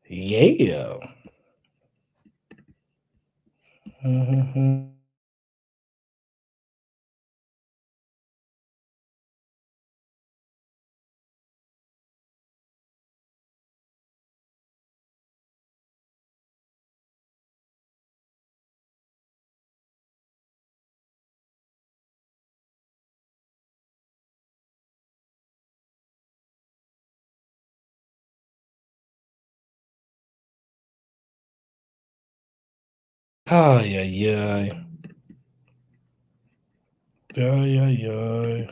Yeah. Mhm. Ay, ay, ay. Ay, ay, ay.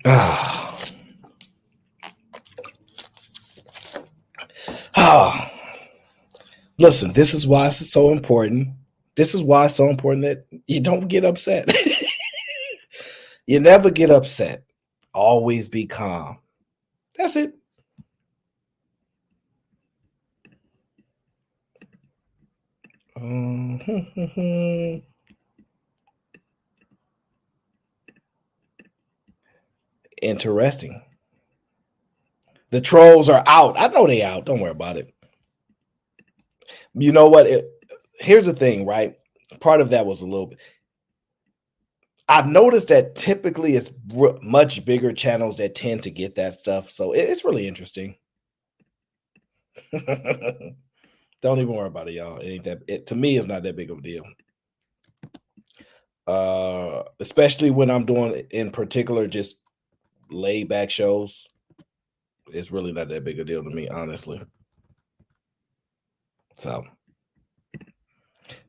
Ah. Ah. Listen, this is why it's so important. This is why it's so important that you don't get upset. You never get upset. Always be calm. That's it. Interesting. The trolls are out. I know they out. Don't worry about it. You know what? Here's the thing, right? Part of that was a little bit. I've noticed that typically it's much bigger channels that tend to get that stuff. So it's really interesting. Don't even worry about it, y'all. It ain't that. To me, it's not that big of a deal. Especially when I'm doing in particular just laid back shows. It's really not that big a deal to me, honestly. So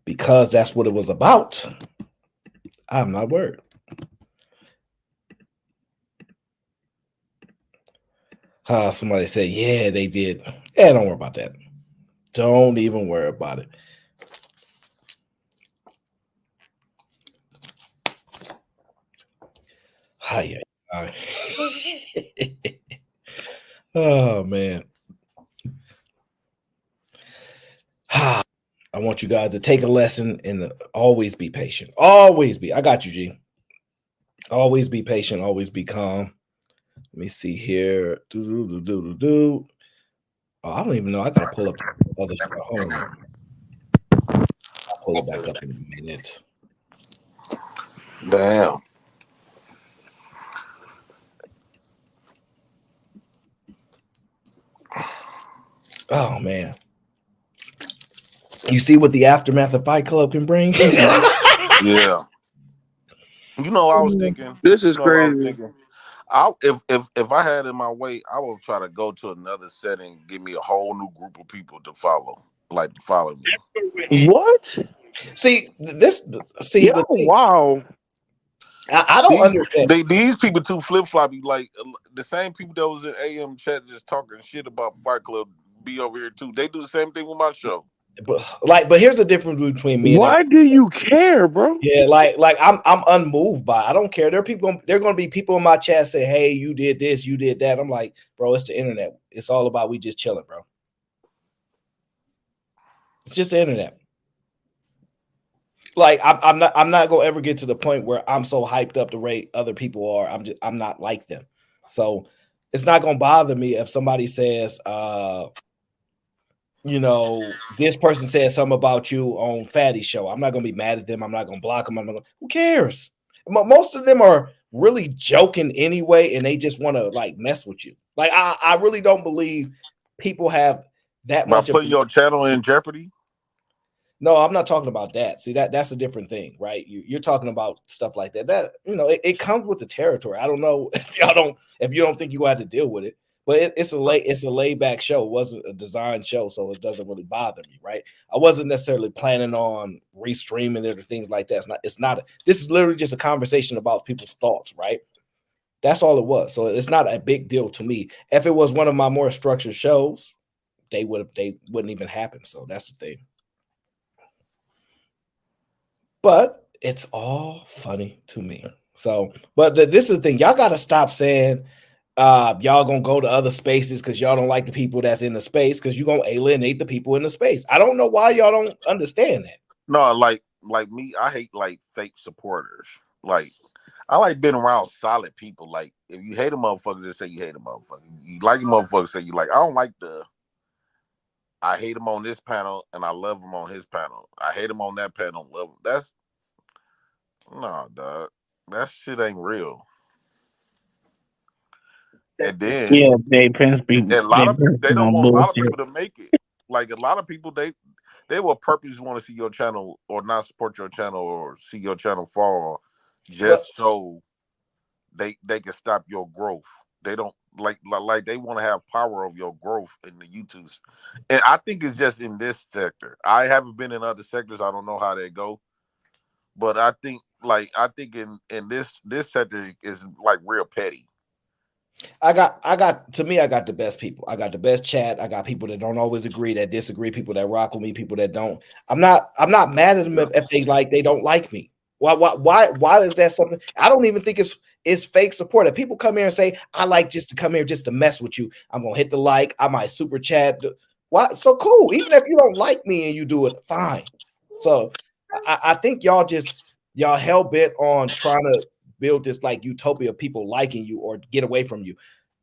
because that's what it was about, I'm not worried. Somebody said, yeah, they did. Yeah, don't worry about that. Don't even worry about it. Hi. Oh man. I want you guys to take a lesson and always be patient. Always be. I got you, G. Always be patient. Always be calm. Let me see here. Do. Oh, I don't even know. I gotta pull up the other show. Hold on. I'll pull it back up in a minute. Damn. Oh man. You see what the aftermath of Fight Club can bring? Yeah. I was thinking. This is What I was crazy. thinking. If I had it my way, I would try to go to another setting, give me a whole new group of people to follow, like to follow me. What? See this. See Yo, the thing. wow. I don't understand. These people too flip floppy. Like the same people that was in AM chat just talking shit about Fight Club be over here too. They do the same thing with my show. But here's the difference between me and Why do you care, bro? yeah, like I'm unmoved by it. I don't care. There are gonna be people in my chat say, hey, you did this, you did that. I'm like, bro, it's the internet. It's all about we just chilling, bro. It's just the internet. Like I'm not gonna ever get to the point where I'm so hyped up the rate other people are. I'm not like them. So it's not gonna bother me if somebody says, this person said something about you on Fatty Show. I'm not gonna be mad at them. I'm not gonna block them. Who cares? Most of them are really joking anyway, and they just want to like mess with you. Like I really don't believe people have that By much of. putting your channel in jeopardy. No, I'm not talking about that. See that's a different thing, right? You're talking about stuff like that. That it comes with the territory. I don't know if you don't think you have to deal with it, but it's a laid back show. It wasn't a design show, so it doesn't really bother me, right? I wasn't necessarily planning on restreaming it or things like that. It's not. This is literally just a conversation about people's thoughts, right? That's all it was. So it's not a big deal to me. If it was one of my more structured shows, they wouldn't even happen. So that's the thing. But it's all funny to me. So, but this is the thing. Y'all got to stop saying y'all gonna go to other spaces because y'all don't like the people that's in the space because you're gonna alienate the people in the space. I don't know why y'all don't understand that. No, like me, I hate like fake supporters. Like I like being around solid people. Like if you hate a motherfucker, just say you hate a motherfucker. You like a motherfucker, say you like. I don't like the. I hate him on this panel and I love him on his panel. I hate him on that panel. Love him. That's no, dog. That shit ain't real. And then Yeah, they Prince be a lot they of people they don't on want a lot of bullshit. people to make it. Like a lot of people they will purposely want to see your channel or not support your channel or see your channel fall But just so they can stop your growth. They don't like they want to have power of your growth in the YouTubes. And I think it's just in this sector. I haven't been in other sectors. I don't know how they go. But I think in this sector is like real petty. to me, I got the best people. I got the best chat. I got people that don't always agree, that disagree, people that rock with me, people that don't. I'm not mad at them if they don't like me. Why is that something? I don't even think it's fake support. If people come here and say, I like just to come here just to mess with you, I'm gonna hit the like, I might super chat. Why? So cool. Even if you don't like me and you do it, fine. So I think y'all hell bent on trying to build this like utopia of people liking you or get away from you.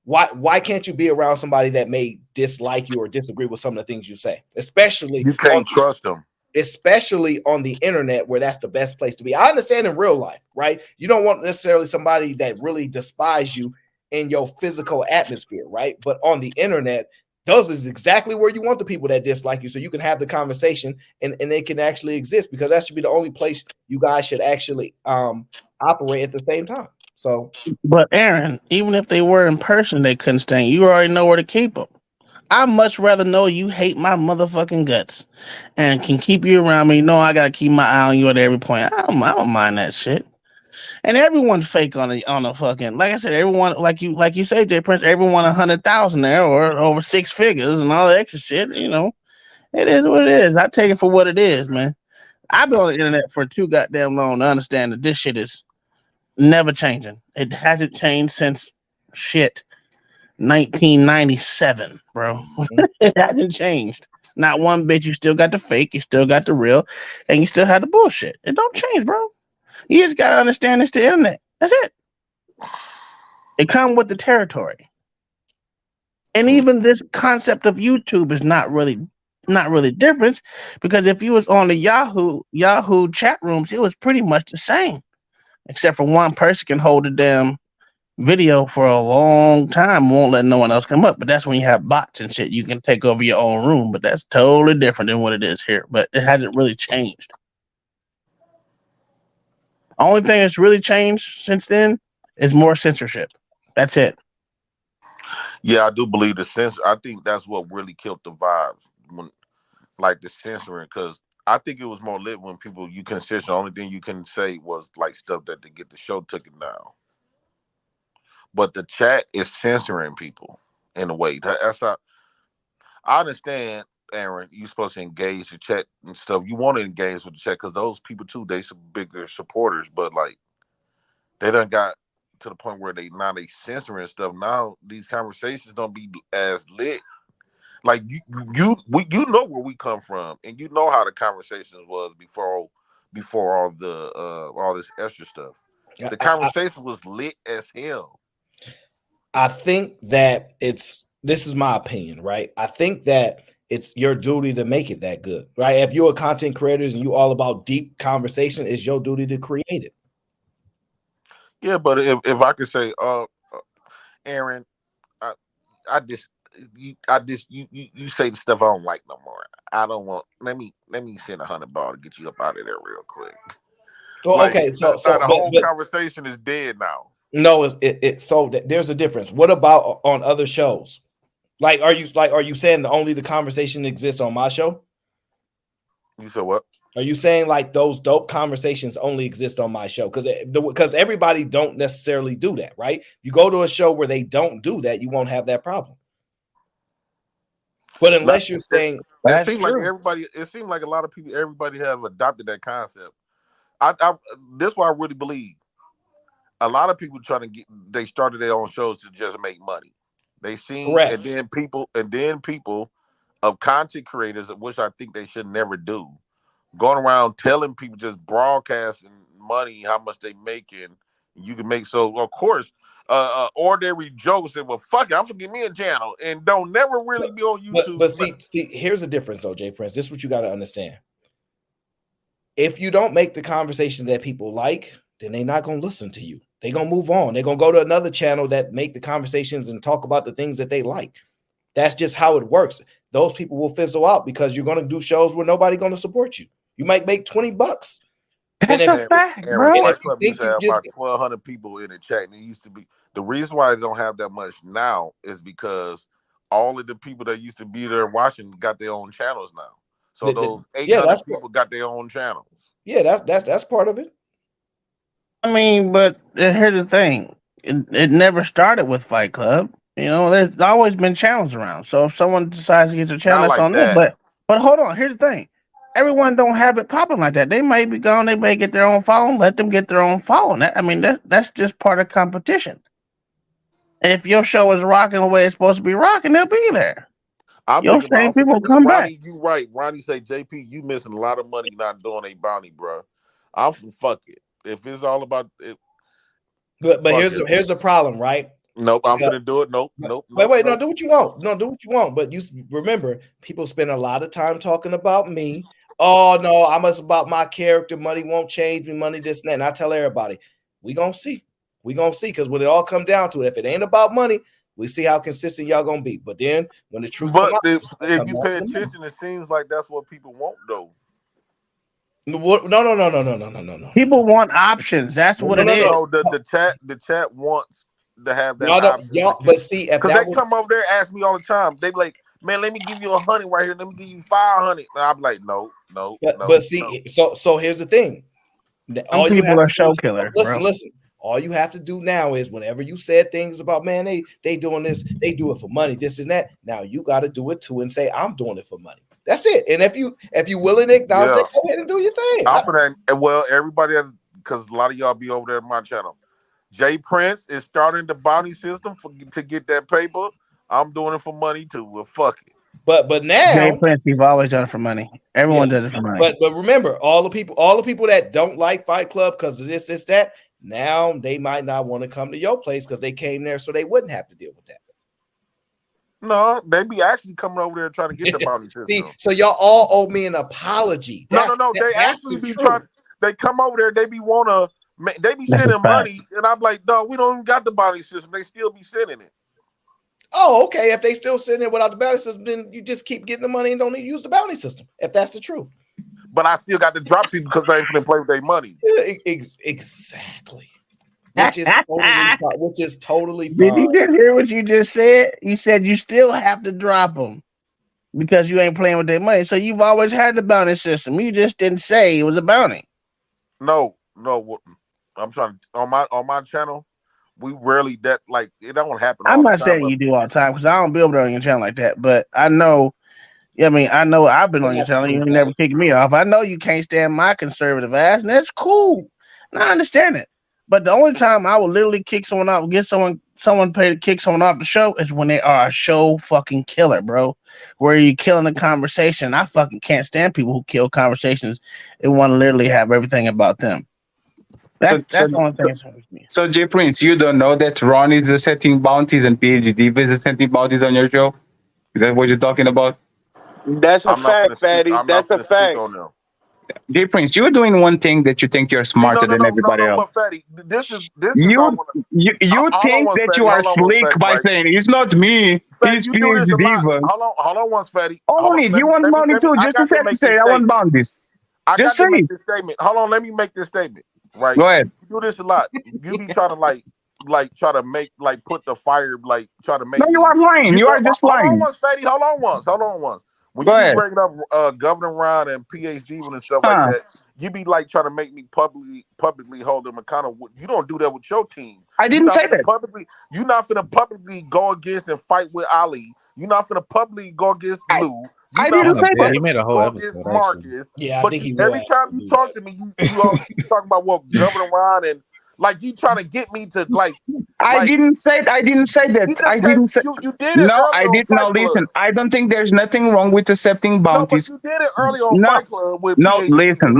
Why can't you be around somebody that may dislike you or disagree with some of the things you say, You can't trust them. especially on the internet where that's the best place to be. I understand in real life, right? You don't want necessarily somebody that really despises you in your physical atmosphere, right? But on the internet, those is exactly where you want the people that dislike you so you can have the conversation and they can actually exist, because that should be the only place you guys should actually operate at the same time. So But Aaron, even if they were in person, they couldn't stand you. You already know where to keep them. I'd much rather know you hate my motherfucking guts and can keep you around me. No, I gotta keep my eye on you at every point. I don't mind that shit. And everyone's fake on a fucking, like I said, everyone like you say, Jay Prince, everyone 100,000 there or over six figures and all that extra shit. It is what it is. I take it for what it is, man. I've been on the internet for too goddamn long to understand that this shit is never changing. It hasn't changed since shit 1997, bro. mhm. It hasn't changed. Not one bit. You still got the fake, you still got the real, and you still have the bullshit. It don't change, bro. You just gotta understand it's the internet. That's it. It comes with the territory. And even this concept of YouTube is not really different, because if you was on the Yahoo chat rooms, it was pretty much the same, except for one person can hold a damn video for a long time, won't let no one else come up. But that's when you have bots and shit. You can take over your own room, but that's totally different than what it is here. But it hasn't really changed. Only thing that's really changed since then is more censorship. That's it. Yeah, I do believe the censor. I think that's what really killed the vibes when, like the censoring, because I think it was more lit when people you can censor. The only thing you can say was like stuff that to get the show taken down. But the chat is censoring people in a way. That's how I understand. Aaron, you're supposed to engage the chat and stuff. You want to engage with the chat because those people too, they some bigger supporters. But like they done got to the point where they censoring stuff. Now these conversations don't be as lit. Like you know where we come from, and you know how the conversations was before all this extra stuff. I, The I, conversation was lit as hell. I think that this is my opinion, right? I think that it's your duty to make it that good, right? If you're a content creator and you all about deep conversation, it's your duty to create it. Yeah, but if I could say, Aaron, I, I just you say the stuff I don't like no more. I don't want. Let me send $100 to get you up out of there real quick. Well, Like okay, now so the whole but conversation is dead now. no, there's a difference. What about on other shows? Are you saying that only the conversation exists on my show? You said what? Are you saying like those dope conversations only exist on my show? Because everybody don't necessarily do that, right? You go to a show where they don't do that, you won't have that problem. But No, unless you're saying it That's seemed like true. everybody. It seemed like a lot of people. Everybody have adopted that concept. I this is what I really believe. A lot of people trying to get. They started their own shows to just make money. They seen correct, and then people of content creators, which I think they should never do, going around telling people just broadcasting money, how much they making, You can make so of course ordinary jokes that well fuck it, I'm gonna get me a channel and don't never really be on YouTube. But see, here's the difference though, Jay Prince. This is what you got to understand. If you don't make the conversation that people like, then they're not gonna listen to you. They're gonna move on. They're gonna go to another channel that make the conversations and talk about the things that they like. That's just how it works. Those people will fizzle out because you're gonna do shows where nobody's gonna support you. You might make $20. That's And a if, fact, And bro. Fight if you Club used think to you have just about 1,200 people in the chat, and it used to be the reason why they don't have that much now is because all of the people that used to be there watching got their own channels now. So those yeah, 800 people got their own channels. yeah, that's part of it. I mean, but here's the thing: it never started with Fight Club. You know, there's always been channels around. So if someone decides to get their channel, Not that's like on them. that. But hold on, here's the thing: everyone don't have it popping like that. They may be gone. They may get their own following. Let them get their own following. I mean, that's just part of competition. If your show is rocking the way it's supposed to be rocking, they'll be there. I'm Your thinking same about people come back. Ronnie. You right. Ronnie say, JP, you missing a lot of money not doing a bounty, bro. I'm fuck it. If it's all about it, But here's the problem, right? nope, I'm gonna do it. Nope. Wait, no, Nope. do what you want. No, do what you want. But you remember, people spend a lot of time talking about me. Oh no, I'm just about my character. Money won't change me. Money, this and that. And I tell everybody, we gonna see. We gonna see because when it all come down to it, if it ain't about money, we see how consistent y'all gonna be. But then when the truth But come out, if you pay attention, it seems like that's what people want, though. no, no. People want options. That's what it is. No, the chat wants to have that Y'all don't, option y'all, but see, if because that they was, come over there and ask me all the time. They be like, "Man, let me give you 100 right here. Let me give you 500." And I'm like, "No." but see, so here's the thing. Some All you people have are to do show is killers, bro. listen. All you have to do now is whenever you said things about man, they doing this, they do it for money, this and that. Now you got to do it too and say I'm doing it for money. That's it. And if you willing to acknowledge that, go ahead and do your thing. I'm for that. Well, everybody, because a lot of y'all be over there on my channel. Jay Prince is starting the bounty system to get that paper. I'm doing it for money too. Well, fuck it. But Jay now, Prince, you've always done it for money. Everyone does it for money. but remember, all the people that don't like Fight Club because of this, that, now they might not want to come to your place because they came there so they wouldn't have to deal with that. No, they be actually coming over there trying to get the bounty system. See, so y'all all owe me an apology. No. They actually be trying. They come over there. They be sending money, and I'm like, dog, we don't even got the bounty system. They still be sending it. Oh, okay. If they still sitting there without the bounty system, then you just keep getting the money and don't need to use the bounty system. If that's the truth. But I still got to drop people because they ain't finna play with their money. Exactly. Which is totally fine. Did you just hear what you just said? You said you still have to drop them because you ain't playing with their money. So you've always had the bounty system. You just didn't say it was a bounty. No. I'm trying to, on my channel. We rarely it don't happen. I'm not time, saying you do all the time because I don't build on your channel like that. But I know. I mean, I know I've been on your channel. You never kicked me off. I know you can't stand my conservative ass, and that's cool. And I understand it. But the only time I will literally kick someone off, get someone pay to kick someone off the show is when they are a show fucking killer, bro. Where you're killing the conversation. I fucking can't stand people who kill conversations and want to literally have everything about them. That's the only thing that hurts me. So, J Prince, you don't know that Ron is setting bounties and PhD is setting bounties on your show? Is that what you're talking about? That's a fact, Fatty. That's a fact. J Prince, you're doing one thing that you think you're smarter than everybody else. But Fatty, this is you think that you are slick by saying it's not me. Fatty, He's you do this a lot. diva. Hold on once, Fatty. Only you want money too. Just instead to say I want bounties. I got Just to say make it. this statement. Hold on, let me make this statement. Right. Go ahead. You do this a lot. You be trying to try to make put the fire try to make. No, you are lying. You are just lying. Hold on once, Fatty. Hold on once. When Go you ahead. be bringing up Governor Ron and PhD and stuff like that, you be trying to make me publicly hold them accountable. You don't do that with your team. I didn't say that. You're not finna publicly go against and fight with Ali. You're not finna publicly go against Lou. I didn't say that. He made a whole episode Marcus. Yeah, I but think he every time you talk to me, you always talk about what Governor Ron and Like you trying to get me to like. I didn't say that. I didn't say. You did it No, early I on did. No, Fight Club. listen. I don't think there's nothing wrong with accepting No, but bounties. you did it early on No, Fight Club with no. PhD. Listen.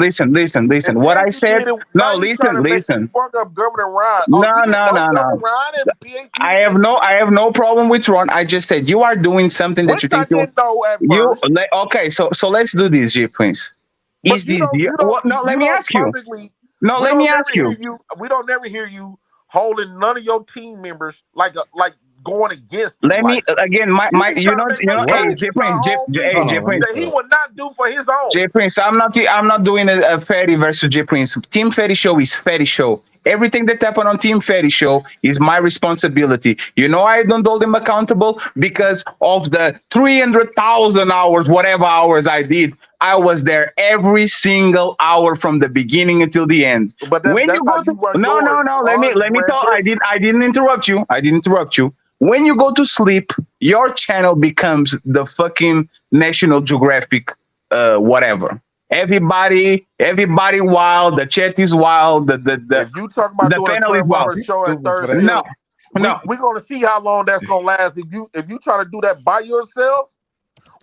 And What then I you said. did it. No, Now you trying to make me listen. fuck up Governor Ryan. Oh, No, you didn't no, know no, Governor no. Ryan and PhD I was have getting no. I together? have no problem with Ron. I just said you are doing something that Which you I think didn't know at you. first. Okay, so let's do this, J Prince. But Is this what? No, let you me don't ask you. publicly. No, We let don't me never ask hear you. you. We don't never hear you holding none of your team members like going against them. Let me Like again, you my be trying to make us hey, What? J credit to Prince, our own hey, people J Oh, let me Prince, that he stop. would not do for his own. J Prince. I'm not doing a Fatty versus J Prince. Team Fatty show is Fatty show. Everything that happened on Team Fatty show is my responsibility. You know, I don't hold them accountable because of the 300,000 hours, whatever hours I did. I was there every single hour from the beginning until the end. But When you that's how go to you run no, yours. no, no, Ours let me ran talk. different. I didn't interrupt you. I didn't interrupt you. When you go to sleep, your channel becomes the fucking National Geographic, whatever. Everybody wild. The chat is wild. If you talk about The doing a panel is 12 wild. hour He's show at stupid third for that. No, shift, no, we're gonna see how long that's gonna last. If you try to do that by yourself,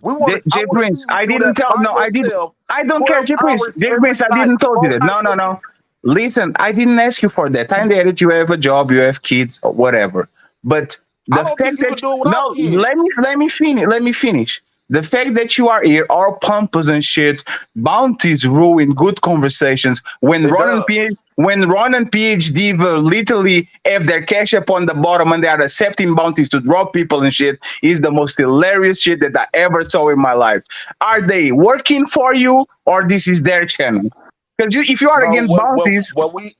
I J want to see Prince. you I do didn't that tell. by No, I didn't. yourself I don't care, 12 J Prince. hours J every Prince. I night, didn't told you 4 that. nights No, no, a week. no. Listen, I didn't ask you for that. I know that you have a job, you have kids, or whatever. But I the don't fact think you that can do it without no, kids. let me finish. The fact that you are here, all pompous and shit, bounties ruin good conversations. It does. When Ron and PhD will literally have their cash up on the bottom and they are accepting bounties to drop people and shit, is the most hilarious shit that I ever saw in my life. Are they working for you or this is their channel? Because if you are No, against bounties, what we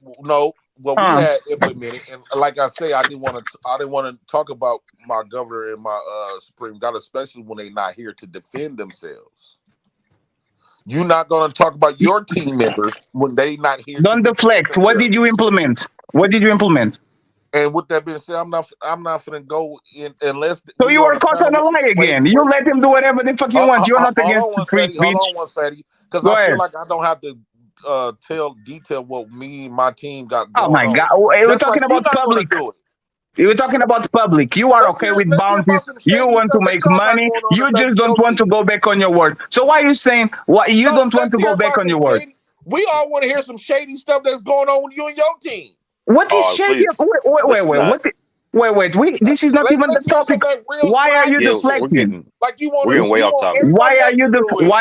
huh? had implemented, and like I say, I didn't want to talk about my governor and my Supreme God, especially when they're not here to defend themselves. You're not going to talk about your team members when they not here to Don't defend deflect. What did themselves. you implement? What did you implement? And with that being said, I'm not going to go in unless So we you on are a caught on a panel. lie Wait, again. You wait. let him do whatever the fuck you want. You're not Hold against on the one, free Fatty. Hold speech. on one, Fatty. Because Go I feel ahead. like I don't have to detail what me and my team got Oh going my on. God. We're Just talking like you're about not going to public. do it. We're talking about public. You are okay with Let's hear bounties. about some You shady want to stuff that make y'all got money. going on You affecting just don't your want to team. go back on your word. So why are you saying what you No, don't want let's to hear go back about on some your word? shady. We all want to hear some shady stuff that's going on with you and your team. What is Oh, shady? please, Wait. let's not. This is not even the Let's hear some topic. of that real Why are you slimy Yeah, shit. deflecting? Like we're getting way you off want topic. everybody else to do it,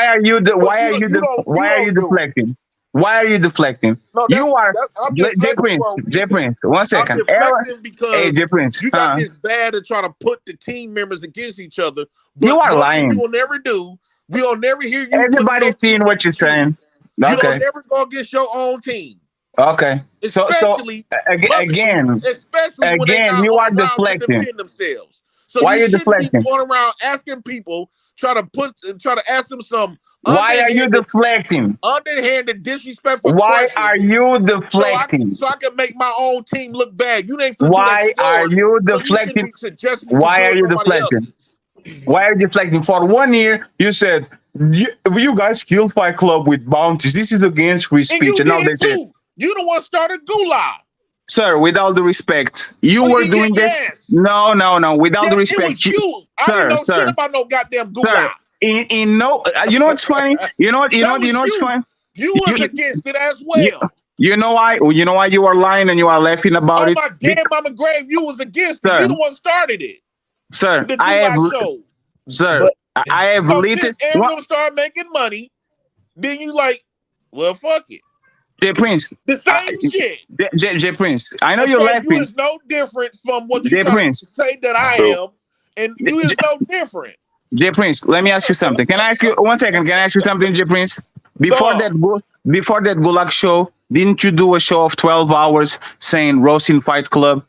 but you Why are you don't do it. deflecting? Why are you deflecting? No, You are I'm deflecting for a J reason. Prince. One I'm second. deflecting Hey, because J Prince. you got this bad at trying to put the team members against each other. You But are one thing you lying. will never do, we will never hear you putting your Everybody's seeing team what you're against you. saying. You don't Okay. never go against your own team. Okay. Especially publicly, Again, especially when they not you are around to deflecting. defend themselves. So Why are you you shouldn't be deflecting? going around asking people, try to ask them some Why are you underhanded, deflecting? disrespectful Why are questions, you so deflecting? I can make my own team look bad. You ain't finna do that Why to are yours, you so you shouldn't deflecting? be suggesting me to Why do are it you somebody deflecting? else's. Why are you deflecting? For 1 year, you said you guys killed Fight Club with bounties. This is against free And speech. you And now they did say, too. You the one started Gulag. sir, with all the respect, you Oh were yeah, doing this. yes. No. With all the Yes, it respect, was you. I didn't sir, know shit about no goddamn sir. Gulag. In no, you know what's funny? That was What's you. funny? You You, was against it as you, well. you know why? You know why you are lying and you are laughing about Oh it, my damn mama grave, you was against it. You sir. the one started it. Sir, The Gulag show. sir, But I have So little. since Aaron What, them started making money, then you like, well, fuck it. J Prince? The same shit. J Prince, I know In you're fact, you laughing. is no different from what you J try to Prince, say that I True. am, and you is no different. J Prince, let me ask you something. Can I ask you 1 second? Can I ask you something, J Prince? No. Before that Gulag show, didn't you do a show of 12 hours saying roasting Fight Club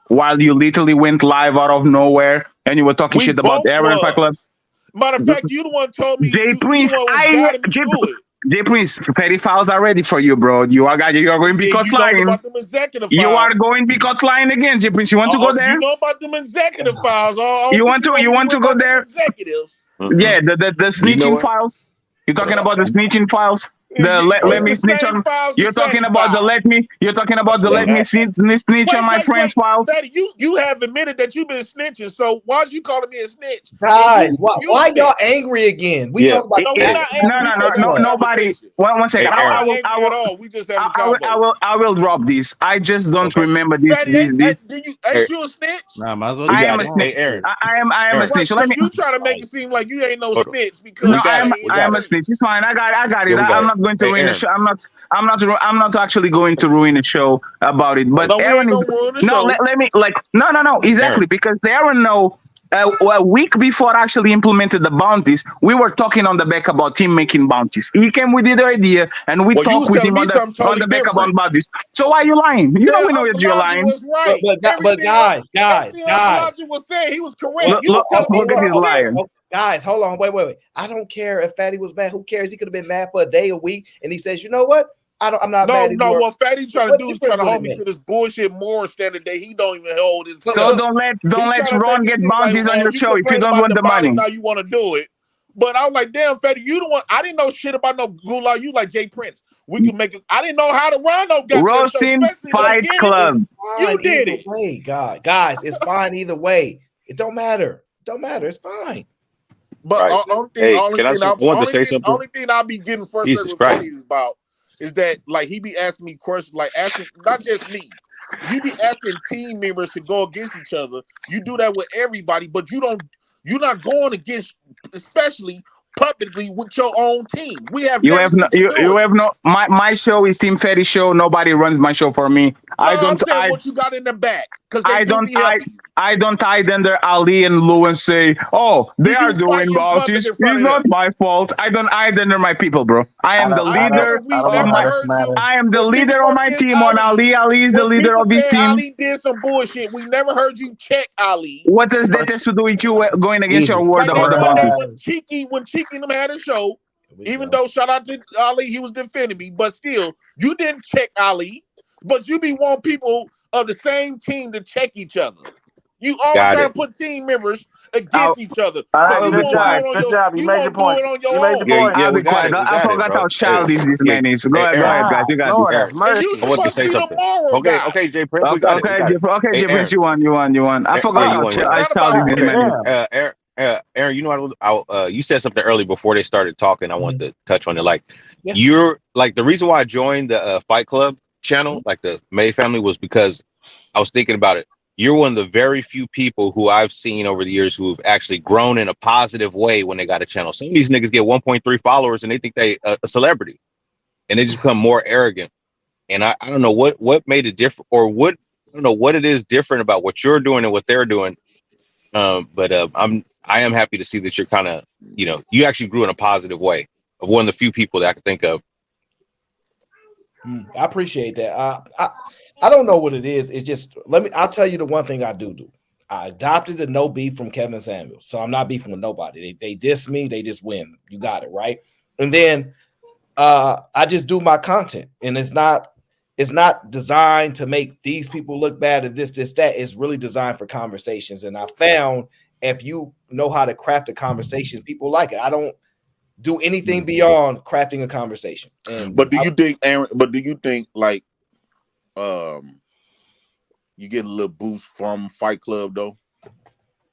while you literally went live out of nowhere and you were talking We shit about both Aaron Fight Club? was. Matter of fact, you the one told me J you Prince, the one was guiding me through it. J Prince, petty files are ready for you, bro. You are going to be Yeah, caught you know lying. about them executive You are files. going to be caught lying again, J Prince. You want to go there? You know about them executive files. I You don't think want you to? want You me to want worry to go about them there? executives. Yeah, the You know snitching what? files. You're talking about the snitching files? let me the snitch same on. files. You're talking about the let me. You're talking about the let me snitch on my friends' files. Daddy, you have admitted that you've been snitching. So why are you calling me a snitch? Guys, why y'all angry again? We talk about no, we're not angry. No, nobody. One second. I'm not angry at all. We just having a convo. I will drop this. I just don't remember this. Daddy, ain't you a snitch? Nah, might as well. I am a snitch. I am a snitch. Let me. You trying to make it seem like you ain't no snitch because no, I am a snitch. It's fine. I got it. I'm not going to ruin the show. I'm not actually going to ruin the show about it. But Aaron is let me no exactly because Aaron know. A week before I actually implemented the bounties, we were talking on the back about him making bounties. He came with the idea, and we talked with him on the back about bounties. So why are you lying? You know we know that you're lying. Right. But guys, was saying he was correct. Look at his lying. Guys, hold on, wait. I don't care if Fatty was mad. Who cares? He could have been mad for a day, a week, and he says, you know what? I'm not mad anymore. No, what Fatty trying to do is trying to hold me to this bullshit moral standard that he don't even hold his. So don't let Ron get bounties on your show if you don't want the money. Now you want to do it, but I was like, damn, Fatty, you don't want. I didn't know shit about no gulag. You like Jay Prince. We can make it. I didn't know how to run no goddamn Roasting Fight Club. You did it. Way, guys, it's fine either way. It don't matter. It's fine. But only thing I'll be getting frustrated with Fatty is that like he be asking me questions, like asking not just me. You be asking team members to go against each other. You do that with everybody, but you're not going against, especially publicly with your own team. My show is Team Fatty show. Nobody runs my show for me. What you got in the back because I don't hide under Ali and Lou and say, oh, they are doing bounties. It's not my fault. I don't hide under my people, bro. I am the leader of my team on Ali. Ali is the leader of his team. Ali did some bullshit. We never heard you check Ali. What does that have to do with you going against your word about the bounties? When Cheeky and them had a show, even though shout out to Ali, he was defending me, but still, you didn't check Ali, but you be want people of the same team to check each other. You always try to put team members against each other. Good job. You made your point. I'll be quiet. I forgot how childish this man is. Go ahead, guys. You got this. I want to say something. Okay, Jay Prince. Okay, Jay Prince, you won. I forgot how childish this man is. Aaron, you know, you said something earlier before they started talking. I wanted to touch on it. Like, you're like the reason why I joined the Fight Club channel, like the May family, was because I was thinking about it. You're one of the very few people who I've seen over the years who have actually grown in a positive way when they got a channel. Some of these niggas get 1.3 followers and they think they a celebrity, and they just become more arrogant. And I don't know what made it different, or I don't know what it is different about what you're doing and what they're doing. But I am happy to see that you're kind of, you actually grew in a positive way, of one of the few people that I can think of. I appreciate that. I don't know what it is. It's just I'll tell you the one thing I do. I adopted the no beef from Kevin Samuels, so I'm not beefing with nobody. They diss me, they just win. You got it right. And then I just do my content, and it's not designed to make these people look bad at this, that. It's really designed for conversations. And I found if you know how to craft a conversation, people like it. I don't do anything beyond crafting a conversation. But do you think, Aaron? But do you think like you get a little boost from Fight Club though?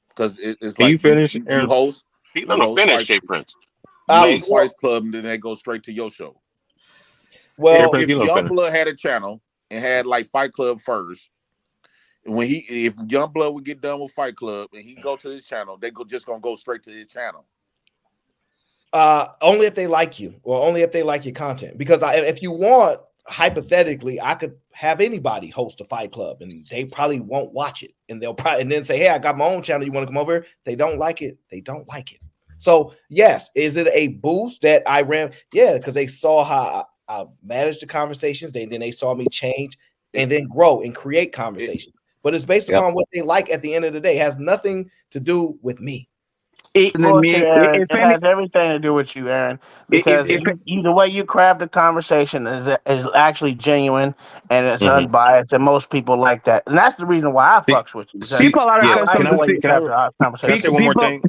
Because it's Can like you finish, you Aaron? host. No, finish, Jay Prince. Fight Club, and then they go straight to your show. Well, if Youngblood had a channel and had like Fight Club first, if Youngblood would get done with Fight Club and he go to his channel, just gonna go straight to his channel. Only if they like you, or only if they like your content. Because if you want, hypothetically, I could have anybody host a Fight Club, and they probably won't watch it, and they'll probably then say, "Hey, I got my own channel. You want to come over?" If they don't like it. They don't like it. So yes, is it a boost that I ran? Yeah, because they saw how I managed the conversations. Then they saw me change and then grow and create conversations. But it's based upon what they like at the end of the day. It has nothing to do with me. It has everything to do with you, Aaron, because the way you craft the conversation is actually genuine and it's unbiased, and most people like that, and that's the reason why I fucks with you. People are accustomed to see. Can I say one more thing?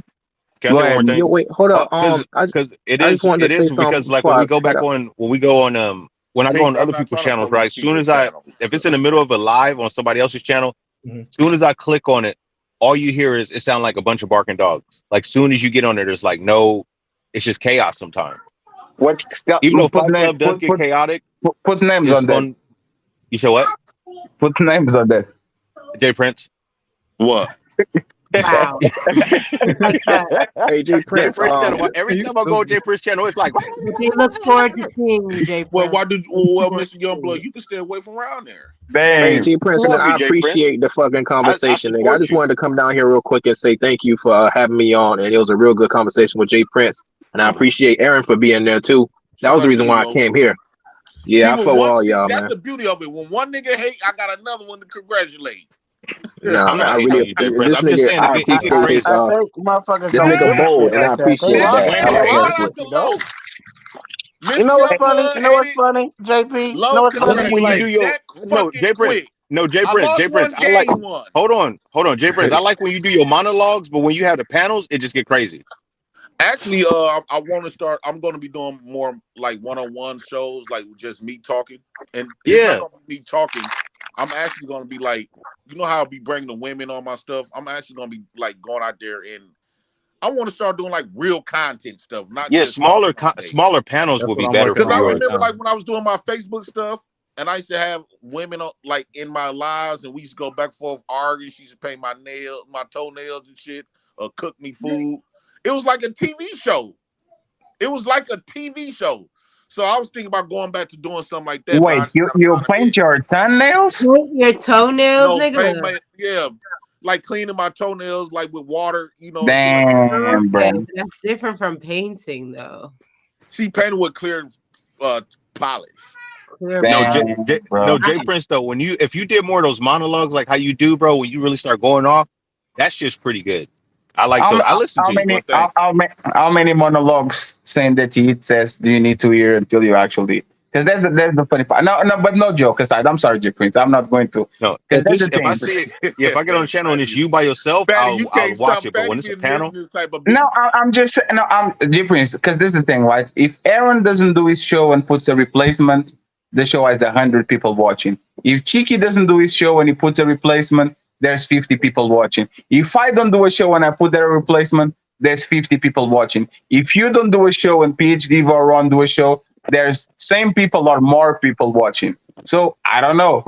Can I say one more thing? Yo, wait, hold up. Because it I just wanted to say something because like before when I we go back head up. on when I go on I'm other not people's trying to channels, promote right? Soon people's as channels. if it's in the middle of a live on somebody else's channel, Mhm. soon as I click on it, all you hear is it sounds like a bunch of barking dogs. Like soon as you get on it, there's like it's just chaos sometimes. What? Even though Put Fight name. Club does get chaotic, Put names it's on that. on. You said what? Put names on that. Jay Prince. What? Wow. Like that. Hey, Jay Jay Prince. Prince channel. Every time I go on Jay Prince channel, it's like. We look forward to seeing you, Jay. Well, why did well, Forward Mr. to Youngblood, seeing you can stay away from around there. Hey, Damn. Jay Prince, man, Love you, I Jay Prince. appreciate the fucking I conversation, nigga. I support just you. wanted to come down here real quick and say thank you for having me on, and it was a real good conversation with Jay Prince, and I appreciate Aaron for being there too. That Shout was the out to reason you, why I Youngblood. came here. See, Yeah, I fuck with all y'all, that's man. the beauty of it. When one nigga hate, I got another one to congratulate. Nah, I'm not I hating really on you, Jay Prince. this I'm just nigga. saying I it get appreciate crazy. his I think motherfuckers this don't nigga get bold, shit and I like that. They appreciate love that. they I like love that Shout shit. out it, to you know. Low. You Mr. know what's funny? Youngblood You know what's hated. funny, JP? You know Low what's I like funny? when you conceded do your that no fucking Jay Prince. quick. No Jay I Prince. lost Jay Prince. one I like. game one. Hold on, Jay Prince. I like when you do your monologues, but when you have the panels, it just get crazy. Actually, I want to start. I'm going to be doing more like one-on-one shows, like just me talking, and it's not Yeah. going to be me talking. I'm actually going to be like, you know how I'll be bringing the women on my stuff. I'm actually going to be like going out there and I want to start doing like real content stuff, not Yeah, just talking all day. smaller panels That's will what be I'm better working for Because I on right yours. remember now. like when I was doing my Facebook stuff, and I used to have women like in my lives, and we used to go back and forth arguing. She used to paint my toenails and shit, or cook me food. It was like a TV show. It was like a TV show. So I was thinking about going back to doing something like that. Wait, But I'm you trying to paint get your toenails? Paint your toenails, no paint nigga. like cleaning my toenails like with water, shit like that. Damn, Okay, bro. that's different from painting, though. She painted with clear polish. Clear No, Damn, bro. Jay Prince though. If you did more of those monologues like how you do, bro, when you really start going off, that's just pretty good. I like those. I listen How to you. many Well, thank how many monologues saying that it says do you need to hear until you actually? Because that's the funny part. No, but no joke aside. I'm sorry, Jay Prince. I'm not going to. No, Because that's the if I thing. see it, yeah, if I get on the channel and it's you by Fatty, yourself, Fatty, you I'll can't watch stop it. But when Fatty it's a being missing panel, this type of No, beat. I'm just no, I'm different because this is the thing, right? If Aaron doesn't do his show and puts a replacement, the show has 100 people watching. If Cheeky doesn't do his show and he puts a replacement, there's 50 people watching. If I don't do a show and I put there a replacement, there's 50 people watching. If you don't do a show and PhD or Ron do a show, there's same people or more people watching. So I don't know.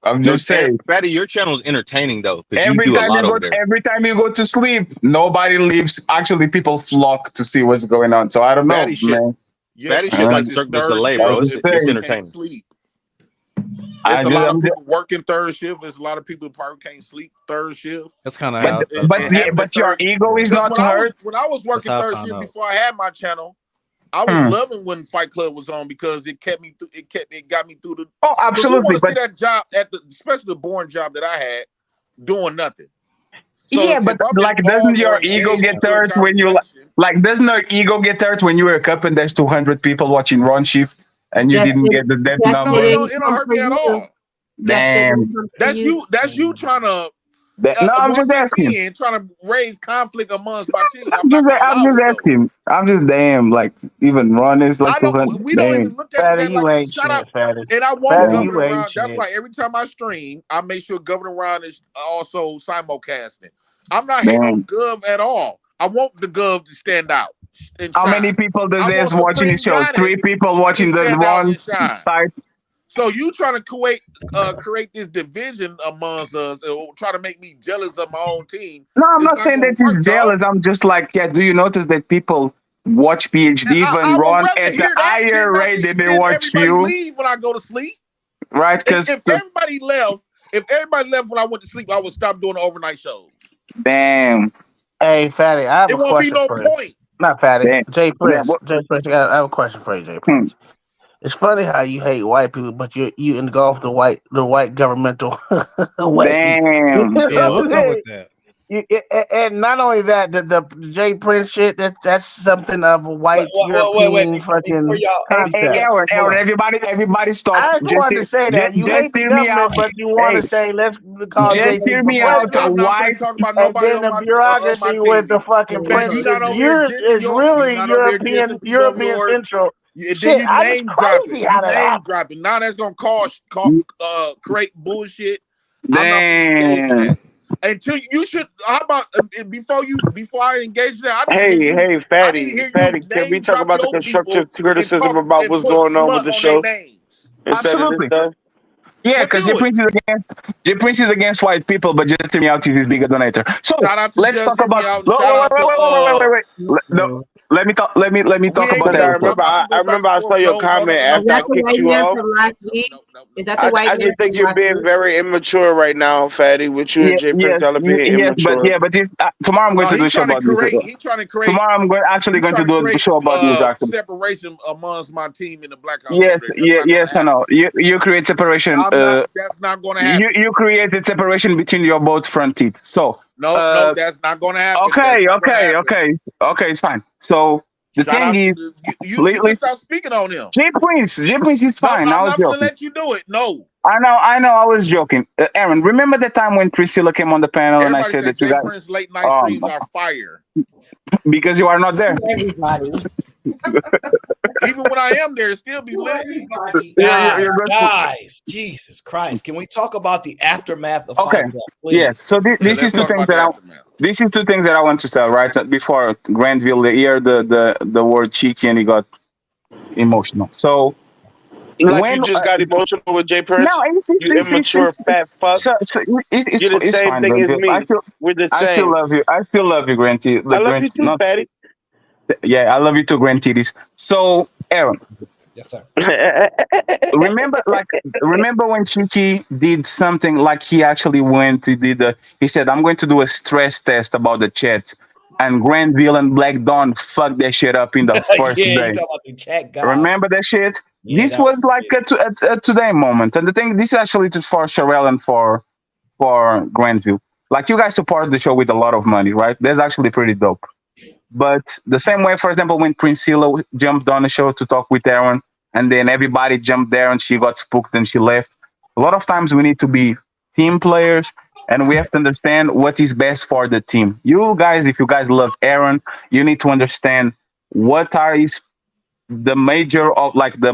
I'm no, just saying. Fatty, your channel is entertaining though because you do a lot over there. Every time you go to sleep, nobody leaves. Actually, people flock to see what's going on. So I don't know, Fatty shit, man. Yeah, Fatty because shit like it's Cirque du third Soleil, shift bro. I'm just and It's people saying. can't entertaining. sleep. There's a lot of people working third shift. There's a lot of people who probably can't sleep third shift. That's kind of how. But your ego is not hurt. When I was working third shift before I had my channel, I was loving when Fight Club was on because it got me through the. Oh, absolutely. But see that job especially the boring job that I had, doing nothing. So yeah, but like, doesn't your ego get hurt when you doesn't your ego get hurt when you wake up and there's 200 people watching Ron Shift and you didn't get the death number? No, it don't hurt me at all. Damn. That's you trying to. No, I'm just asking. Trying to raise conflict amongst my team. I'm just asking. I'm just damn. Like even Ron is like 200. We don't even look at that like a shout out. And I want Governor Ron. That's why every time I stream, I make sure Governor Ron is also simulcasting. I'm not hating on Gov at all. I want the Gov to stand out. How many people does there's watching the show? 3 people watching the Ron side. So you trying to create this division amongst us, or try to make me jealous of my own team? No, I'm not saying that he's jealous. I'm just like, yeah. Do you notice that people watch PhD even Ron at the higher rate than they watch you? Leave when I go to sleep, right? Because if everybody left when I went to sleep, I would stop doing the overnight shows. Damn. Hey, Fatty, I have a question for you. It won't be no point. Not Fatty. Damn. Jay Prince. Yeah, Jay Prince. I have a question for you, Jay Prince. It's funny how you hate white people, but you engulf the white governmental way. Damn. Yeah, what's up with that? And not only that, the Jay Prince shit, that's something of a white Wait. European Before fucking y'all, Hey, concept. Aaron, everybody stop. I just wanted to say that you Just hate the hear me out. government, but you want Hey, to say let's call just JP hear for me out. president, I'm not finna White. talk about and nobody then on the my bureaucracy with the team. fucking Fat, you prince not over here dissing is you really not over here dissing people of European yours. Central And then shit. you It's name dropping. crazy You how that name happens. dropping. Now that's gonna create bullshit. I'm not gonna engage in Damn. that. Until you should. How about before I engage in that? I need to hear Hey, you. I need to Fatty, hear you can we name talk drop about the your constructive people and criticism talk about and what's put going on with smut the on their show names. instead of this Absolutely. stuff? Yeah, Well, because do it. J Prince is against white people, but just hear me out. He's his bigger donator. So Shout out to let's Just talk Hear Me about. Out and Wait, shout out to wait. No, let me talk. Let me We talk ain't about Because finna. Aaron's point. I'm not finna I go back remember and I forth. saw your comment Is after I that the kicked white you man off. from last week? Is that the white I man just think from you're last being week? very immature right now, Fatty. With you and Jay Prince, y'all are being Yes, immature. but this tomorrow I'm going No, to do a he's show trying to about this. create. He's trying to create. Tomorrow I'm He's going to trying to do a create show about this. Actually, separation amongst my team in the Black House yes, every day. That's not going to yes, I happen. know. You create separation. That's not going to happen. You created separation between your both front teeth. So No, that's not going to happen. That's okay, not going to happen. it's fine. So the Shout thing out is, to you. You can lately, stop speaking on him. J Prince is No, fine. I I'm was not going to joking. let you do it. No. I know. I was joking. Aaron, remember the time when Priscilla came on the panel and I Everybody said said that you Jay got Prince late night streams are fire. because you are not there. Everybody. Even when I am there, it still be lit. Everybody. Guys, Jesus Christ! Can we talk about the aftermath of Okay. Fight Club, please? Yes. So Yeah, this is let's two talk things about the that aftermath. this is two things that I want to say right before Granville. They hear the word cheeky and he got emotional. So Like you when just got emotional with Jay no, Prince. You immature fat fuck. You're the it's same fine, thing as Granville. me. We're the I still same. love you. I still love you, Granty. I Like love you Grant, too, not Fatty. yeah, I love you too, Grant Titties. So Aaron, Yes, sir. remember when Chucky did something like he actually went to did he said I'm going to do a stress test about the chat, and Granville and Black Dawn fucked that shit up in the first Yeah, you day. talking about the chat guy? Remember that shit? Yeah, This that was was like a today moment, and the thing this is actually for Sherelle and for Granville. Like you guys supported the show with a lot of money, right? That's actually pretty dope. But the same way, for example, when Priscilla jumped on the show to talk with Aaron, and then everybody jumped there and she got spooked and she left. A lot of times we need to be team players and we have to understand what is best for the team. You guys, if you guys love Aaron, you need to understand what are his the major of like the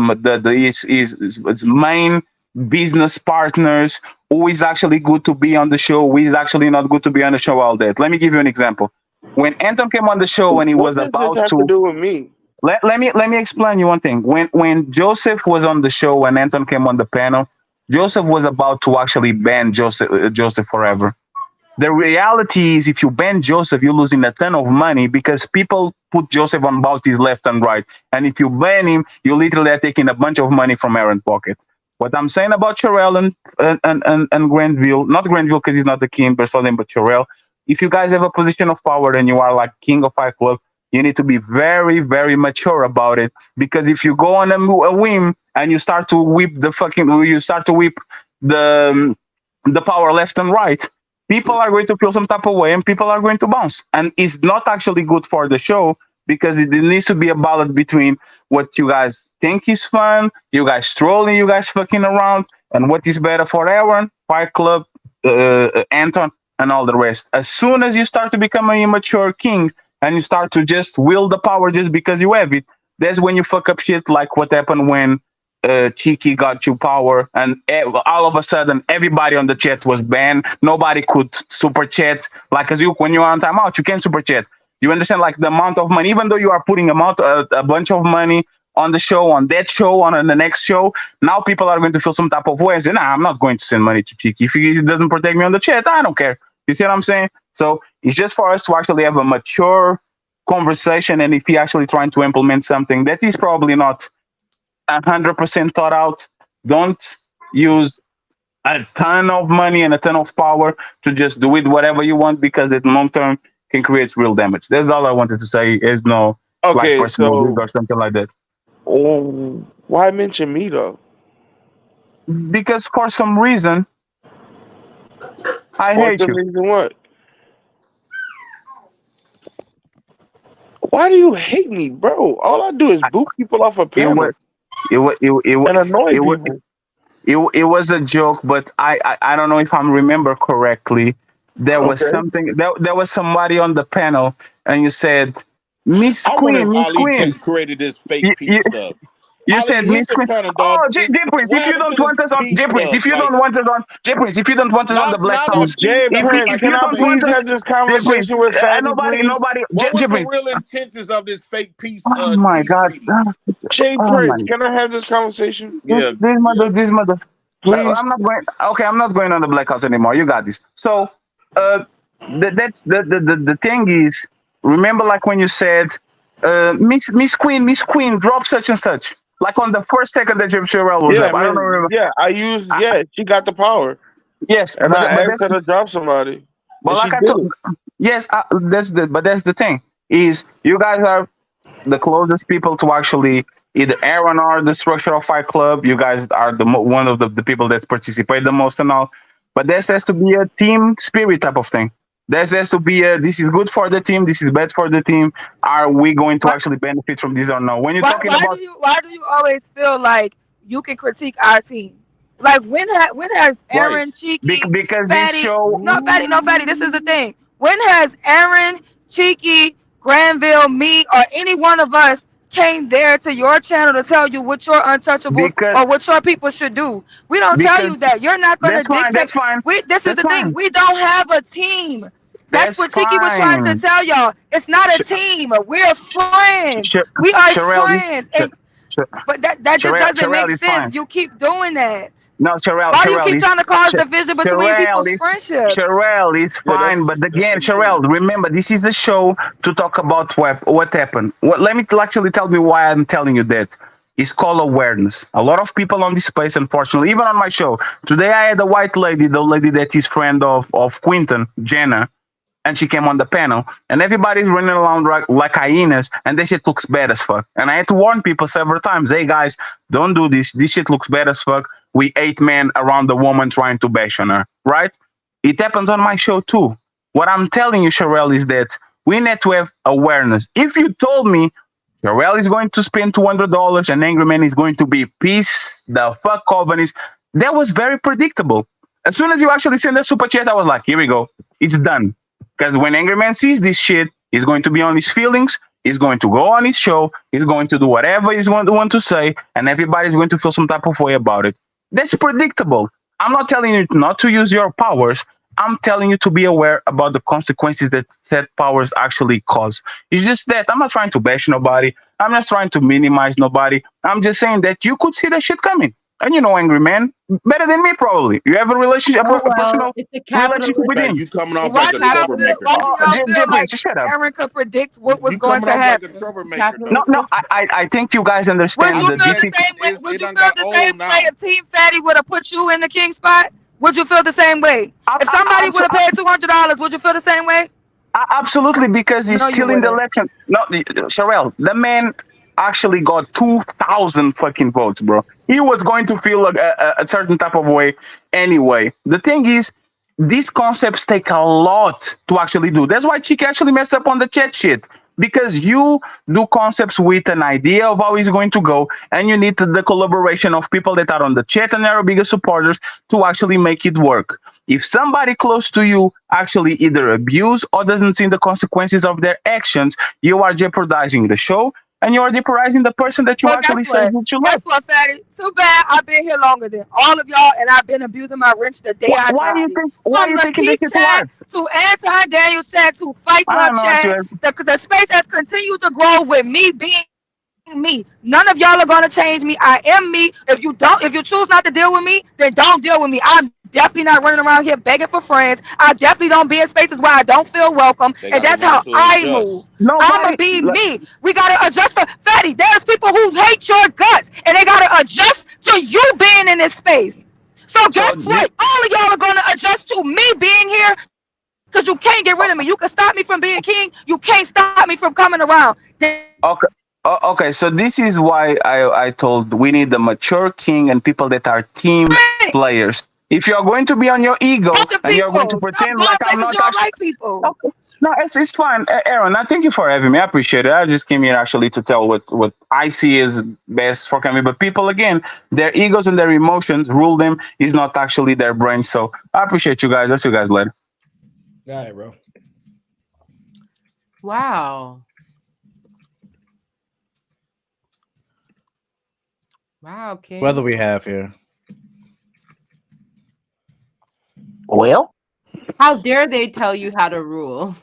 is main business partners, who is actually good to be on the show, who is actually not good to be on the show, all that. Let me give you an example. When Anton came on the show and he What was does this about have to to do with me? let me explain you one thing. When Joseph was on the show and Anton came on the panel, Joseph was about to actually ban Joseph forever. The reality is, if you ban Joseph, you're losing a ton of money because people put Joseph on bounties left and right. And if you ban him, you literally are taking a bunch of money from Aaron's pocket. What I'm saying about Sherelle and Granville, not Granville because he's not the king, but Sherelle, if you guys have a position of power and you are like king of Fight Club, you need to be very, very mature about it. Because if you go on a whim and you start to whip the power left and right, people are going to feel some type of way and people are going to bounce. And it's not actually good for the show because it needs to be a balance between what you guys think is fun, you guys trolling, you guys fucking around, and what is better for Aaron, Fight Club, Anton, and all the rest. As soon as you start to become an immature king and you start to just will the power just because you have it, that's when you fuck up shit like what happened when Cheeky got you power, and all of a sudden everybody on the chat was banned. Nobody could super chat. Like as you when you are on timeout, you can super chat. You understand like the amount of money, even though you are putting a bunch of money on the show, on that show, on the next show. Now people are going to feel some type of way and say, "Nah, I'm not going to send money to Cheeky if he doesn't protect me on the chat. I don't care." You see what I'm saying? So it's just for us to actually have a mature conversation, and if he actually trying to implement something that is probably not 100% thought out. Don't use a ton of money and a ton of power to just do it whatever you want because in long term can create real damage. That's all I wanted to say. Is no like Okay, personal so dig or something like that. why mention me though? Because for some reason I For hate some you. reason, what? Why do you hate me, bro? All I do is boot people off a It was panel it was and annoy it was people. it was a joke, but I don't know if I remember correctly. There was Okay. something there was somebody on the panel, and you said, Miss I wonder if Queen, Miss Ali Queen. created this fake You, peace you, stuff. you Ali, said hit Miss the Queen. panel, dog. Oh, J Prince, What if you happened don't to this want us on peace J Prince, stuff? if you Like, don't want us on J Prince, if you don't want us on the Black not House, that peace Jay stuff. Prince, if Like, can you I don't explain want please it. us, have this J Prince, conversation with Fatty, please? nobody, What was J the Prince. real intentions of this fake peace Oh my peace God. treaty? Jay Oh my. Prince, can I have this conversation? Yeah, yeah. This mother. Please. I'm not going. Okay, I'm not going on the Black House anymore. You got this. So, uh, that's the thing is. Remember, like when you said, Miss Queen, drop such and such. Like on the first second that Jim Sherrill was Yeah, up. I I don't know. mean, Remember? yeah, I used, I, yeah, she got the power. yes, And I but asked that's her to drop somebody. but And she like I did told. it. Yes, that's the thing is you guys are the closest people to actually either Aaron or the structural fight club. You guys are one of the people that participate the most and all. But there has to be a team spirit type of thing. There has to be a this is good for the team, this is bad for the team. Are we going to Why, actually benefit from this or no? When you're why, talking why do about you why do you always feel like you can critique our team? Like when has Right. Aaron, Cheeky, because this Fatty, show no Fatty, this is the thing. When has Aaron, Cheeky, Granville, me, or any one of us came there to your channel to tell you what your untouchables because or what your people should do? We don't tell you because that. You're not gonna that's fine, dictate. that's fine, We this is that's the thing. fine, We don't have a team. That's that's what Cheeky was trying to fine. tell y'all. It's not a team. We're friends. Sh- We are Sherelle, friends. Sh- And but that just doesn't Sherelle make is sense. fine. You keep doing that. No, Why do you keep Is trying to cause Sh- division between Sherelle people's is friendships? Sherelle is Yeah, fine, but that's again, immature. Sherelle, remember this is a show to talk about what happened. Let me actually tell me why I'm telling you that. It's called awareness. A lot of people on this space, unfortunately, even on my show today, I had a white lady, the lady that is friend of Quinton, Jenna, and she came on the panel, and everybody's running around like hyenas, and this shit looks bad as fuck. And I had to warn people several times, hey guys, don't do this. This shit looks bad as fuck. We 8 men around the woman trying to bash on her, right? It happens on my show too. What I'm telling you, Sherelle, is that we need to have awareness. If you told me Sherelle is going to spend $200 and Angry Man is going to be peace the fuck Covenants, that was very predictable. As soon as you actually send a super chat, I was like, here we go. It's done. Because when Angry Man sees this shit, he's going to be on his feelings. He's going to go on his show. He's going to do whatever he's going to want to say, and everybody's going to feel some type of way about it. That's predictable. I'm not telling you not to use your powers. I'm telling you to be aware about the consequences that said powers actually cause. It's just that I'm not trying to bash nobody. I'm not trying to minimize nobody. I'm just saying that you could see that shit coming. And you know, Angry Man, better than me probably. You have a relationship, Oh a well, personal it's a relationship capitalist. with Fatty, him. you coming off Why like do a y'all feel? troublemaker, Why do though. y'all J feel like Prince, shut up. Aaron could predict what was You going coming to off like a happen? troublemaker, No, though. Capitalist no, system. I think you guys Would understand you the feel the difficult. same way? Would It you done feel got the same old way now. if Team Fatty would have put you in the king spot? Would you feel the same way? If somebody would have paid $200, would you feel the same way? Absolutely, because he's No, you still in the wouldn't. election. No, Sherelle, the man actually got 2,000 fucking votes, bro. He was going to feel a certain type of way anyway. The thing is, these concepts take a lot to actually do. That's why Chick actually messed up on the chat shit. Because you do concepts with an idea of how it's going to go, and you need the collaboration of people that are on the chat and are bigger supporters to actually make it work. If somebody close to you actually either abuse or doesn't see the consequences of their actions, you are jeopardizing the show and you are jeopardizing the person that you Well, guess actually say what? that you Guess love. what, Fatty? Too bad I've been here longer than all of y'all, and I've been abusing my wrench the day I Why do got you it. think? Why are From you the taking this Keith shit to chat heart? to Anti Daniels chat to Fight I Club don't know what chat, you. the space has continued to grow with me being me. None of y'all are gonna change me. I am me. If you choose not to deal with me, then don't deal with me. I'm definitely not running around here begging for friends. I definitely don't be in spaces where I don't feel welcome, They and got that's to how learn to I move. adjust. I'ma Nobody. be me. We gotta adjust for Fatty. There's people who hate your guts, and they gotta adjust to you being in this space. So So guess what? All of y'all are gonna adjust to me being here because you can't get rid of me. You can stop me from being king. You can't stop me from coming around. That's it. okay. Okay, so this is why I told we need the mature king and people that are team players. If you're going to be on your ego Bunch of and you're going to people. Stop pretend going like I'm places not you don't actually like people. No, it's fine, Aaron. I thank you for having me. I appreciate it. I just came here actually to tell what I see is best for Kami. But people, again, their egos and their emotions rule them. It's not actually their brain. So I appreciate you guys. I'll see you guys later. All right, bro. Wow. Wow, King. What do we have here? Well, how dare they tell you how to rule?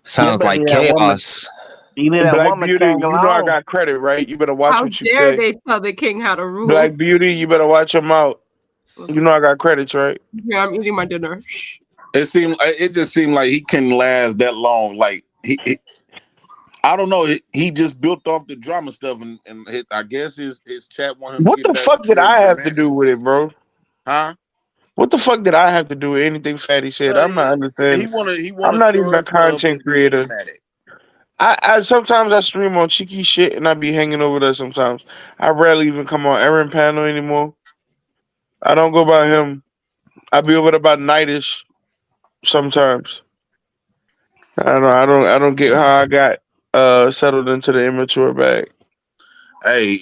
Sounds like chaos. Black Beauty, you know I got credit, right? You better watch what you say. How dare they tell the king how to rule? Black Beauty, you better watch him out. You know I got credits, right? Yeah, I'm eating my dinner. It just seemed like he couldn't last that long. Like he I don't know. He just built off the drama stuff, and I guess his chat wanted him What to get the fuck did I have to do with it, bro? Huh? What the fuck did I have to do with anything Fatty said? I'm not understanding. I'm not even a content creator. I sometimes I stream on cheeky shit and I be hanging over there sometimes. I rarely even come on Aaron panel anymore. I don't go by him. I be over there about nightish sometimes. I don't get how I got settled into the immature bag. Hey,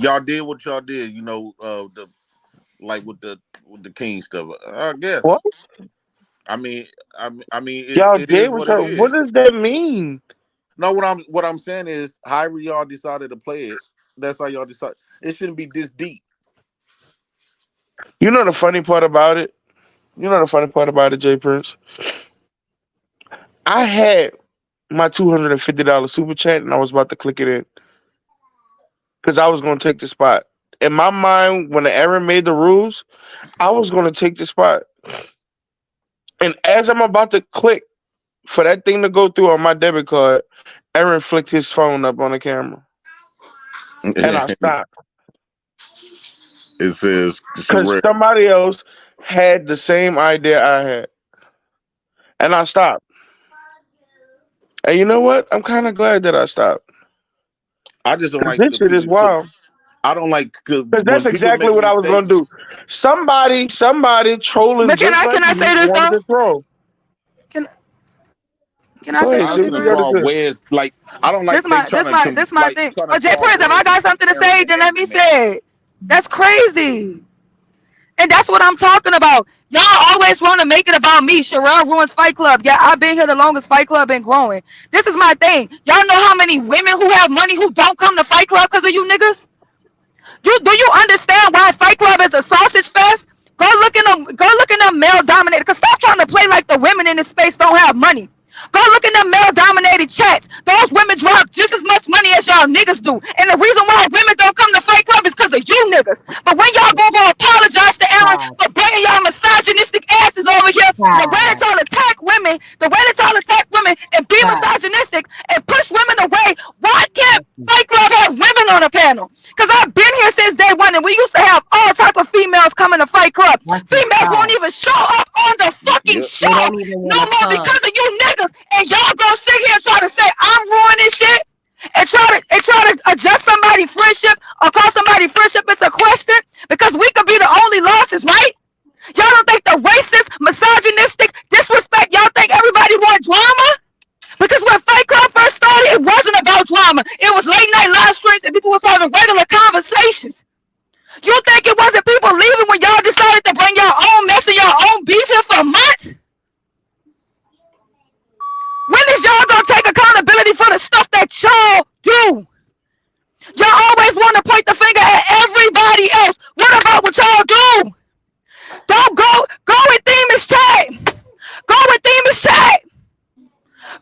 y'all did what y'all did, you know, with the king stuff. I guess. What? I mean, y'all did what does that mean? No, what I'm saying is, however y'all decided to play it, that's how y'all decide. It shouldn't be this deep. You know the funny part about it? Jay Prince? I had my $250 super chat and I was about to click it in. Because I was going to take the spot. In my mind, when Aaron made the rules, I was going to take the spot. And as I'm about to click for that thing to go through on my debit card, Aaron flicked his phone up on the camera. And I stopped. It says because somebody else had the same idea I had. And I stopped. And you know what? I'm kind of glad that I stopped. I just don't like this shit is wild. I don't like because that's exactly what I was going to do. Somebody trolling. But can I say this though? Can I say this? Like I don't like this my thing. Oh, Jay Prince, if I got something to say, then let me say it. That's crazy. And that's what I'm talking about. Y'all always want to make it about me. Sherelle ruins Fight Club. Yeah, I've been here the longest Fight Club been growing. This is my thing. Y'all know how many women who have money who don't come to Fight Club because of you niggas? Do you understand why Fight Club is a sausage fest? Go look in them male dominated. Cause stop trying to play like the women in this space don't have money. Go look in them male dominated chats. Those women drop just as much money as y'all niggas do. And the reason why women don't come to Fight Club is because of you niggas. But when y'all go apologize to Aaron for bringing y'all misogynistic asses over here, the way that y'all attack women, and be misogynistic and push women away, why can't Fight Club have women on a panel? Because I've been here since day one, and we used to have all type of females coming to Fight Club. Females won't even show up on the fucking show no more because of you niggas. And y'all gonna sit here and try to say I'm ruining shit and try to adjust somebody's friendship or call somebody's friendship into question because we could be the only losses, right? Y'all don't think the racist, misogynistic, disrespect, y'all think everybody want drama? Because when Fight Club first started, it wasn't about drama. It was late night live streams and people was having regular conversations. You think it wasn't people leaving when y'all decided to bring your own mess and your own beef here for months? When is y'all gonna take accountability for the stuff that y'all do? Y'all always want to point the finger at everybody else. What about what y'all do? Don't go with Themis chat. Go with Themis chat.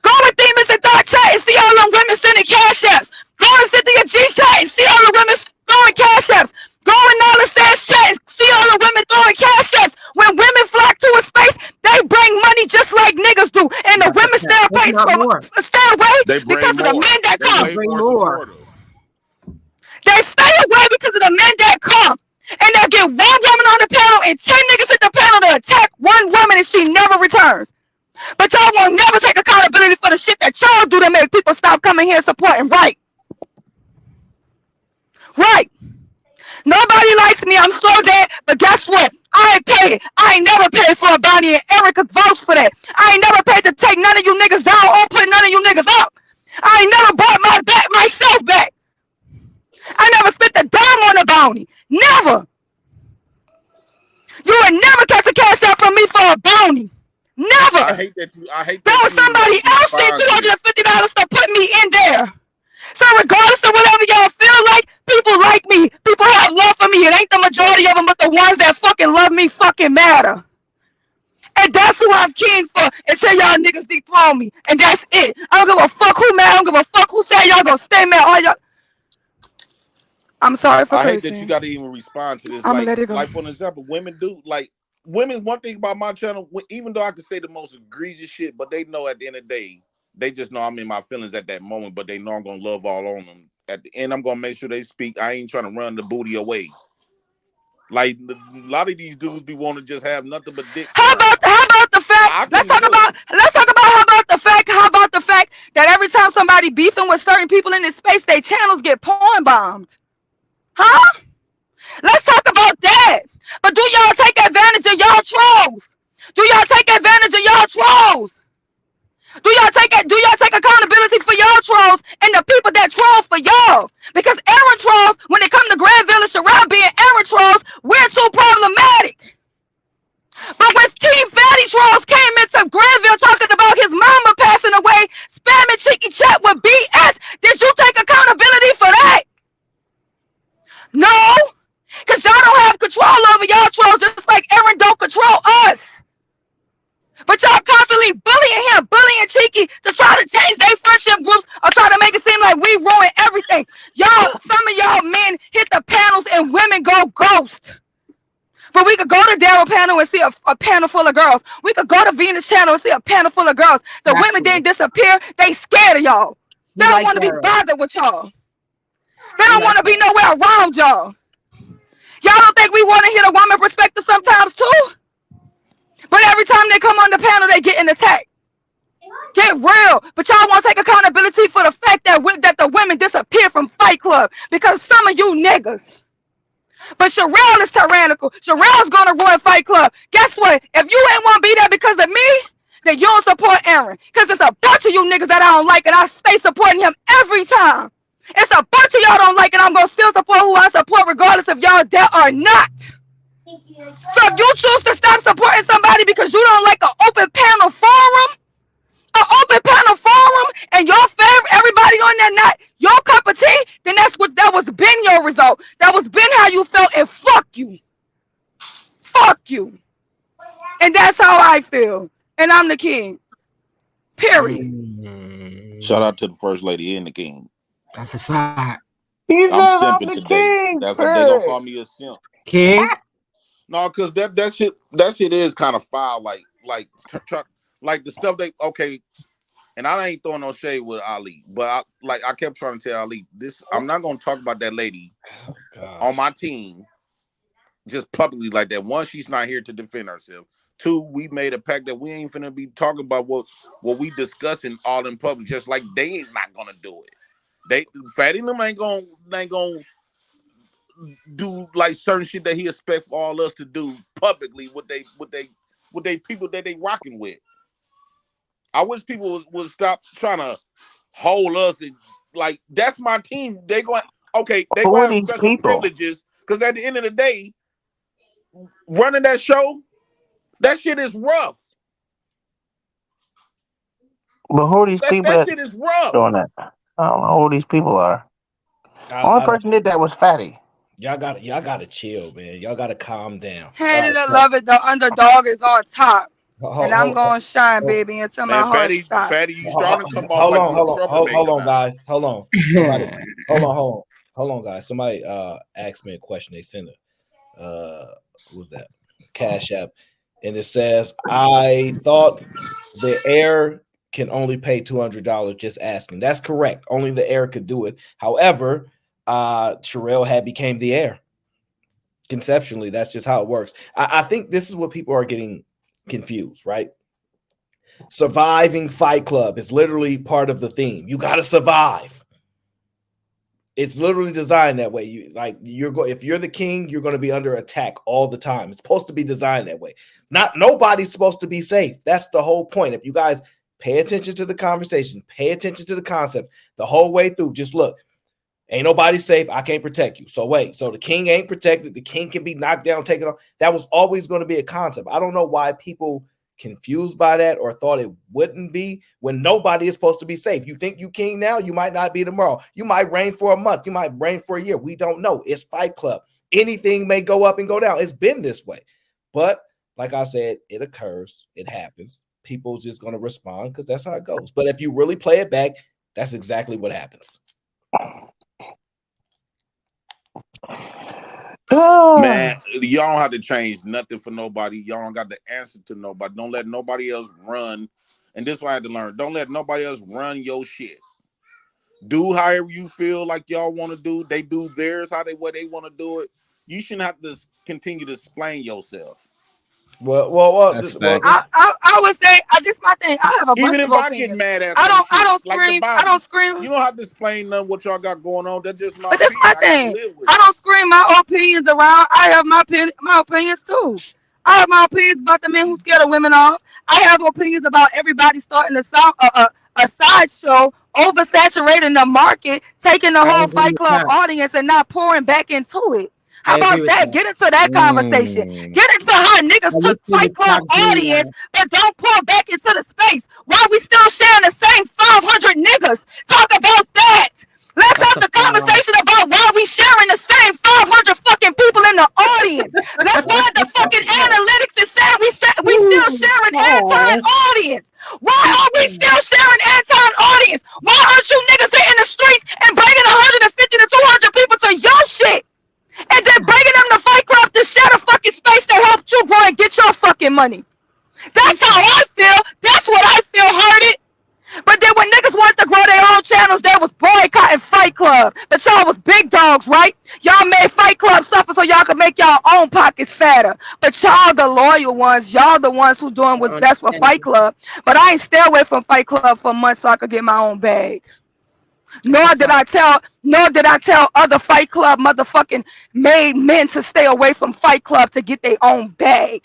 Go with Themis and Dark chat and see all them women sending cash apps. Go and sit to your G chat and see all the women throwing cash apps. Go in Nala Stash chat and see all the women throwing cash apps. When women flock to a space, they bring money just like niggas do. And the women stay away because of the men that come. They stay away because of the men that come. And they'll get one woman on the panel and 10 niggas at the panel to attack one woman and she never returns. But y'all won't never take accountability for the shit that y'all do to make people stop coming here supporting right. Right. Nobody likes me. I'm so dead. But guess what? I ain't paid. I ain't never paid for a bounty, and Eric could vouch for that. I ain't never paid to take none of you niggas down or put none of you niggas up. I ain't never bought myself back. I never spent a dime on a bounty. Never. You would never catch a cash out from me for a bounty. Never. I hate that that was somebody else said $250 to put me in there. So regardless of whatever y'all feel like, people like me. People have love for me. It ain't the majority of them, but the ones that fucking love me fucking matter. And that's who I'm king for until y'all niggas dethrone me. And that's it. I don't give a fuck who mad. I don't give a fuck who said y'all gonna stay mad. All y'all. I'm sorry for cursing. I hate that you gotta even respond to this. I'm gonna let it go. Like for an example, women do women. One thing about my channel, even though I can say the most egregious shit, but they know at the end of the day, they just know I'm in my feelings at that moment, but they know I'm gonna love all on them. At the end, I'm gonna make sure they speak. I ain't trying to run the booty away. Like a lot of these dudes be wanting to just have nothing but dick. How about the fact? Let's talk about how about the fact that every time somebody beefing with certain people in this space, their channels get porn bombed. Huh? Let's talk about that. But do y'all take advantage of y'all trolls? Do y'all take advantage of y'all trolls? Do y'all take accountability for y'all trolls and the people that troll for y'all? Because Aaron trolls, when it come to Granville and Sherrod being Aaron trolls, we're too problematic. But when Team Fatty trolls came into Granville talking about his mama passing away, spamming cheeky chat with BS, did you take accountability for that? No, because y'all don't have control over y'all trolls, just like Aaron don't control us. But y'all constantly bullying Cheeky to try to change their friendship groups or try to make it seem like we ruin everything. Y'all, some of y'all men hit the panels and women go ghost. But we could go to Daryl panel and see a panel full of girls. We could go to Venus channel and see a panel full of girls. The women didn't disappear. They scared of y'all. They don't want to be bothered with y'all. They don't want to be nowhere around y'all. Y'all don't think we want to hear the woman perspective sometimes too? But every time they come on the panel, they getting attacked. Get real. But y'all want to take accountability for the fact that the women disappeared from Fight Club because some of you niggas. But Sherelle is tyrannical. Sherelle's going to ruin Fight Club. Guess what? If you ain't want to be there because of me, then you don't support Aaron. Because it's a bunch of you niggas that I don't like, and I stay supporting him every time. It's a bunch of y'all don't like, and I'm going to still support who I support regardless if y'all there or not. So if you choose to stop supporting somebody because you don't like an open panel forum, and your favorite, everybody on there not your cup of tea, then that was been your result. That was been how you felt, and fuck you. Fuck you. And that's how I feel. And I'm the king. Period. Shout out to the first lady and the king. That's a fact. I'm simping today. That's what they gonna call me, a simp. King? No, because that shit is kind of foul. Like the stuff they and I ain't throwing no shade with Ali, but I kept trying to tell Ali this. I'm not gonna talk about that lady on my team just publicly like that. One, she's not here to defend herself. Two, we made a pact that we ain't finna be talking about what we discussing all in public. Just like they ain't not gonna do it. Fatty them ain't gonna do like certain shit that he expects for all us to do publicly with they people that they rocking with. I wish people would stop trying to hold us and like that's my team. They going they gonna have special privileges because at the end of the day, running that show, that shit is rough. But who are these people that shit is rough doing that? I don't know who these people are. Only person did that was Fatty. Y'all gotta chill, man. Y'all gotta calm down. Hate it or love it, the underdog is on top. And I'm gonna shine, baby, until my heart stops. Fatty, you starting to come off like you're a troublemaker. Hold on, guys. Hold on. Somebody, hold on, guys. Somebody asked me a question. They sent it. Who's that? Cash App. And it says, I thought the heir can only pay $200. Just asking. That's correct. Only the heir could do it. However, Sherelle had became the heir. Conceptually, that's just how it works. I think this is what people are getting confused, right? Surviving Fight Club is literally part of the theme. You got to survive. It's literally designed that way. If you're the king, you're going to be under attack all the time. It's supposed to be designed that way. Nobody's supposed to be safe. That's the whole point. If you guys pay attention to the conversation, pay attention to the concept the whole way through, just look. Ain't nobody safe. I can't protect you. So wait, so the king ain't protected. The king can be knocked down, taken off. That was always going to be a concept. I don't know why people confused by that or thought it wouldn't be when nobody is supposed to be safe. You think you king now, you might not be tomorrow. You might reign for a month. You might reign for a year. We don't know. It's Fight Club. Anything may go up and go down. It's been this way. But like I said, it occurs. It happens. People's just going to respond because that's how it goes. But if you really play it back, that's exactly what happens. Man, y'all don't have to change nothing for nobody. Y'all don't got the answer to nobody. Don't let nobody else run. And this is what I had to learn. Don't let nobody else run your shit. Do however you feel like y'all want to do. They do theirs what they want to do it. You shouldn't have to continue to explain yourself. Well, I would say this is my thing. I have a bunch even if of I opinions. get mad at I don't like scream. I don't scream. You don't have to explain none what y'all got going on. That's just my But that's opinion. my thing. I live with I don't scream my opinions around. I have my opinions too. I have my opinions about the men who scare the women off. I have opinions about everybody starting a sideshow, oversaturating the market, taking the whole Fight Club audience and not pouring back into it. How about that? Get into that conversation. Get into how niggas took Fight Club audience but don't pour back into the space. Why we still sharing the same 500 niggas? Talk about that. Let's have the conversation about why we sharing the same 500 fucking people in the audience. Let's find the fucking analytics and say we still sharing Anton audience. Why are we still sharing Anton audience? Why aren't you niggas hitting the streets and bringing 150 to 200 people to your shit? And then bringing them to Fight Club to share the fucking space that helped you grow and get your fucking money. That's how I feel. That's what I feel hurted. But then when niggas wanted to grow their own channels, they was boycotting Fight Club. But y'all was big dogs, right? Y'all made Fight Club suffer so y'all could make y'all own pockets fatter. But y'all the loyal ones. Y'all the ones who doing what's best for Fight Club. But I ain't stay away from Fight Club for months so I could get my own bag. Nor did I tell other Fight Club motherfucking made men to stay away from Fight Club to get their own bag.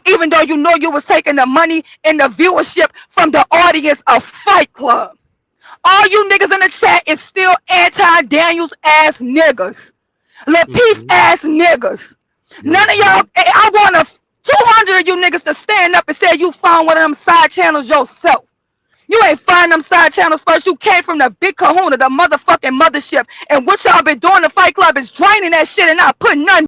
Even though you know you was taking the money and the viewership from the audience of Fight Club. All you niggas in the chat is still anti-Daniels ass niggas. Lapeef ass niggas. None of y'all, I want 200 of you niggas to stand up and say you found one of them side channels yourself. You ain't find them side channels first. You came from the big kahuna, the motherfucking mothership. And what y'all been doing, the Fight Club is draining that shit and not putting nothing.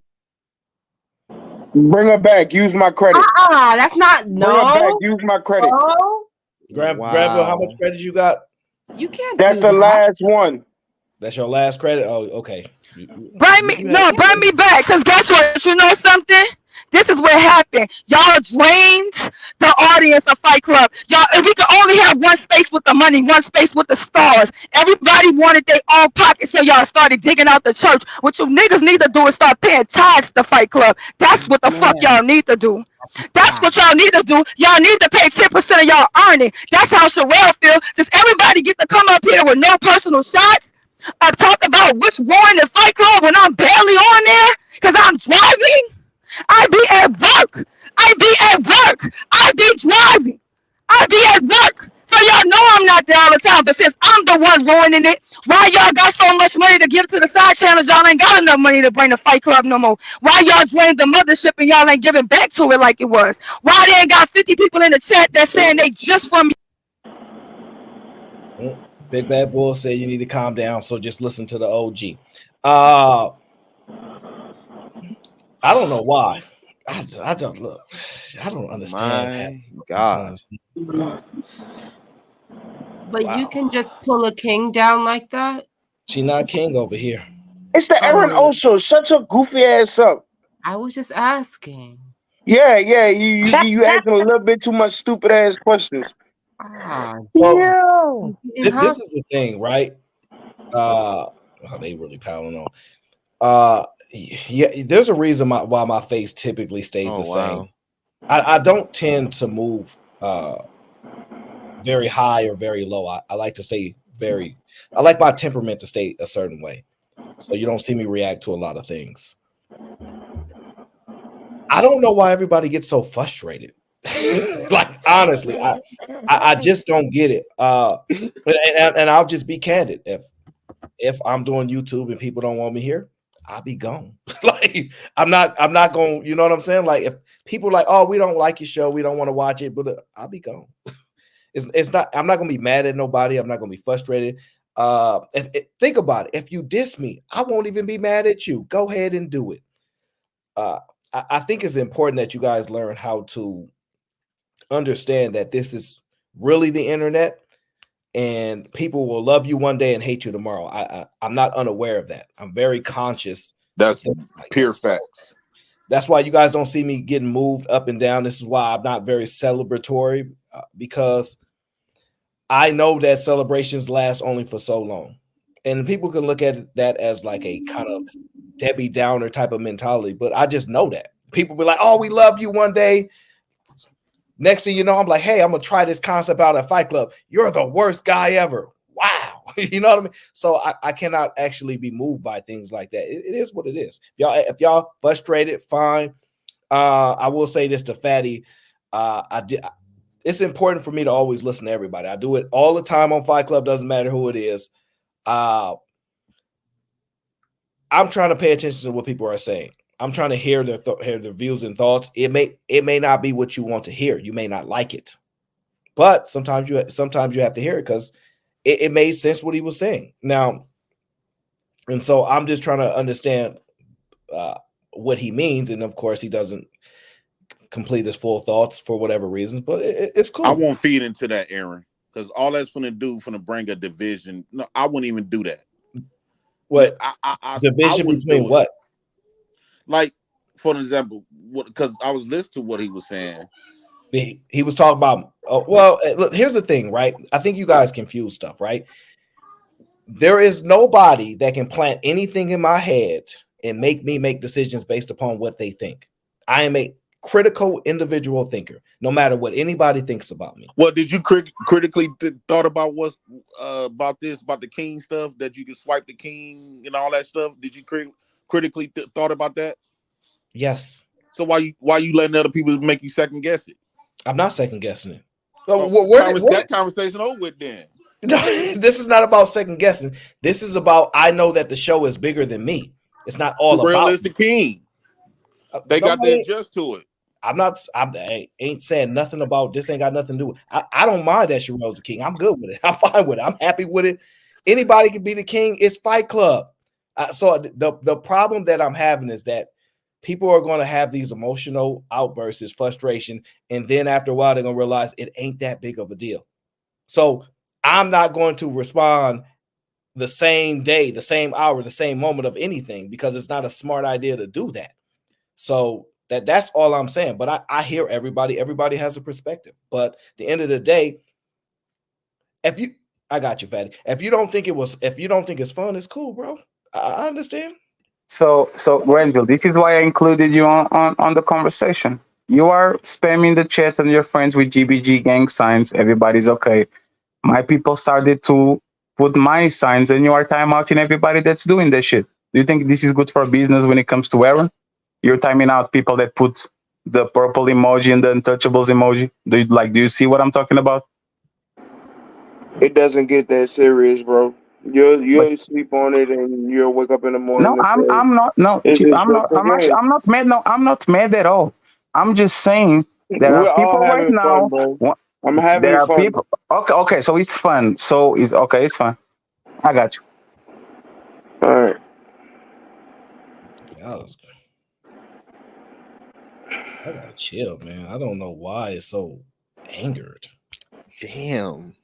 Bring her back. Use my credit. That's not Bring her back. Use my credit. Granville, how much credit you got? You can't. That's the last one. That's your last credit. Oh, okay. Bring me back. Cause guess what? You know something? This is what happened. Y'all drained the audience of Fight Club. Y'all, and we could only have one space with the money, one space with the stars. Everybody wanted their own pocket, so y'all started digging out the church. What you niggas need to do is start paying tithes to Fight Club. That's what the fuck y'all need to do. That's what y'all need to do. Y'all need to pay 10% of y'all earning. That's how Sherelle feels. Does everybody get to come up here with no personal shots? I talk about what's wrong in Fight Club when I'm barely on there because I'm driving. I be at work. I be driving. I be at work. So y'all know I'm not there all the time. But since I'm the one ruining it, why y'all got so much money to give to the side channels? Y'all ain't got enough money to bring the Fight Club no more. Why y'all drained the mothership and y'all ain't giving back to it like it was? Why they ain't got 50 people in the chat that saying they just from Big Bad Bull said you need to calm down, so just listen to the OG. I don't know why. I don't look. I don't understand. God. But you can just pull a king down like that. She not king over here. It's the Aaron Oso. Shut your goofy ass up. I was just asking. Yeah. You asking a little bit too much stupid ass questions. Well, this is the thing, right? They really piling on. Yeah, there's a reason why my face typically stays the same. I don't tend to move very high or very low. I like to stay I like my temperament to stay a certain way. So you don't see me react to a lot of things. I don't know why everybody gets so frustrated. Like, honestly, I just don't get it. And I'll just be candid. If I'm doing YouTube and people don't want me here, I'll be gone. Like, I'm not going, you know what I'm saying? Like, if people are like, oh, we don't like your show, we don't want to watch it, but I'll be gone. It's not, I'm not gonna be mad at nobody, I'm not gonna be frustrated. Think about it. If you diss me, I won't even be mad at you. Go ahead and do it. I think it's important that you guys learn how to understand that this is really the internet, and people will love you one day and hate you tomorrow. I'm not unaware of that. I'm very conscious. That's pure facts. That's why you guys don't see me getting moved up and down. This is why I'm not very celebratory, because I know that celebrations last only for so long. And people can look at that as like a kind of Debbie Downer type of mentality, but I just know that. People be like, oh, we love you one day. Next thing you know, I'm like, hey, I'm going to try this concept out at Fight Club. You're the worst guy ever. Wow. You know what I mean? So I cannot actually be moved by things like that. It is what it is. If y'all frustrated, fine. I will say this to Fatty. It's important for me to always listen to everybody. I do it all the time on Fight Club. Doesn't matter who it is. I'm trying to pay attention to what people are saying. I'm trying to hear their views and thoughts. It may not be what you want to hear. You may not like it, but sometimes you have to hear it because it made sense what he was saying. Now, and so I'm just trying to understand what he means, and of course, he doesn't complete his full thoughts for whatever reasons. But it's cool. I won't feed into that, Aaron, because all that's going to bring a division. No, I wouldn't even do that. What division between what? Like, for an example, because I was listening to what he was saying. He was talking about, look, here's the thing, right? I think you guys confuse stuff, right? There is nobody that can plant anything in my head and make me make decisions based upon what they think. I am a critical individual thinker, no matter what anybody thinks about me. Well, did you critically thought about what's about the king stuff, that you can swipe the king and all that stuff? Did you critically thought about that? Yes. So why you letting other people make you second guess it? I'm not second guessing it. That conversation over with then. No, this is not about second guessing. This is about, I know that the show is bigger than me. It's not all Terrell about is the king. They got to adjust to it. I ain't saying nothing about this. Ain't got nothing to do with it. I don't mind that Sherelle's the king. I'm good with it. I'm fine with it. I'm happy with it. Anybody can be the king. It's Fight Club. So the problem that I'm having is that people are going to have these emotional outbursts, frustration, and then after a while they're going to realize it ain't that big of a deal. So I'm not going to respond the same day, the same hour, the same moment of anything, because it's not a smart idea to do that. So that's all I'm saying. But I hear everybody. Everybody has a perspective. But at the end of the day, I got you, Fatty. If you don't think it's fun, it's cool, bro. I understand. So Granville, this is why I included you on the conversation. You are spamming the chat and your friends with GBG gang signs. Everybody's okay. My people started to put my signs, and you are timeouting everybody that's doing that shit. Do you think this is good for business when it comes to Aaron? You're timing out people that put the purple emoji and the untouchables emoji. Do you see what I'm talking about? It doesn't get that serious, bro. You'll sleep on it and you'll wake up in the morning. No, I'm not. No, Chief, I'm not. I'm not mad. No, I'm not mad at all. I'm just saying there We're are people all right having now. fun, bro. I'm having There are fun. people. Okay. So it's fun. So it's okay. It's fun. I got you. All right. I gotta chill, man. I don't know why it's so angered. Damn.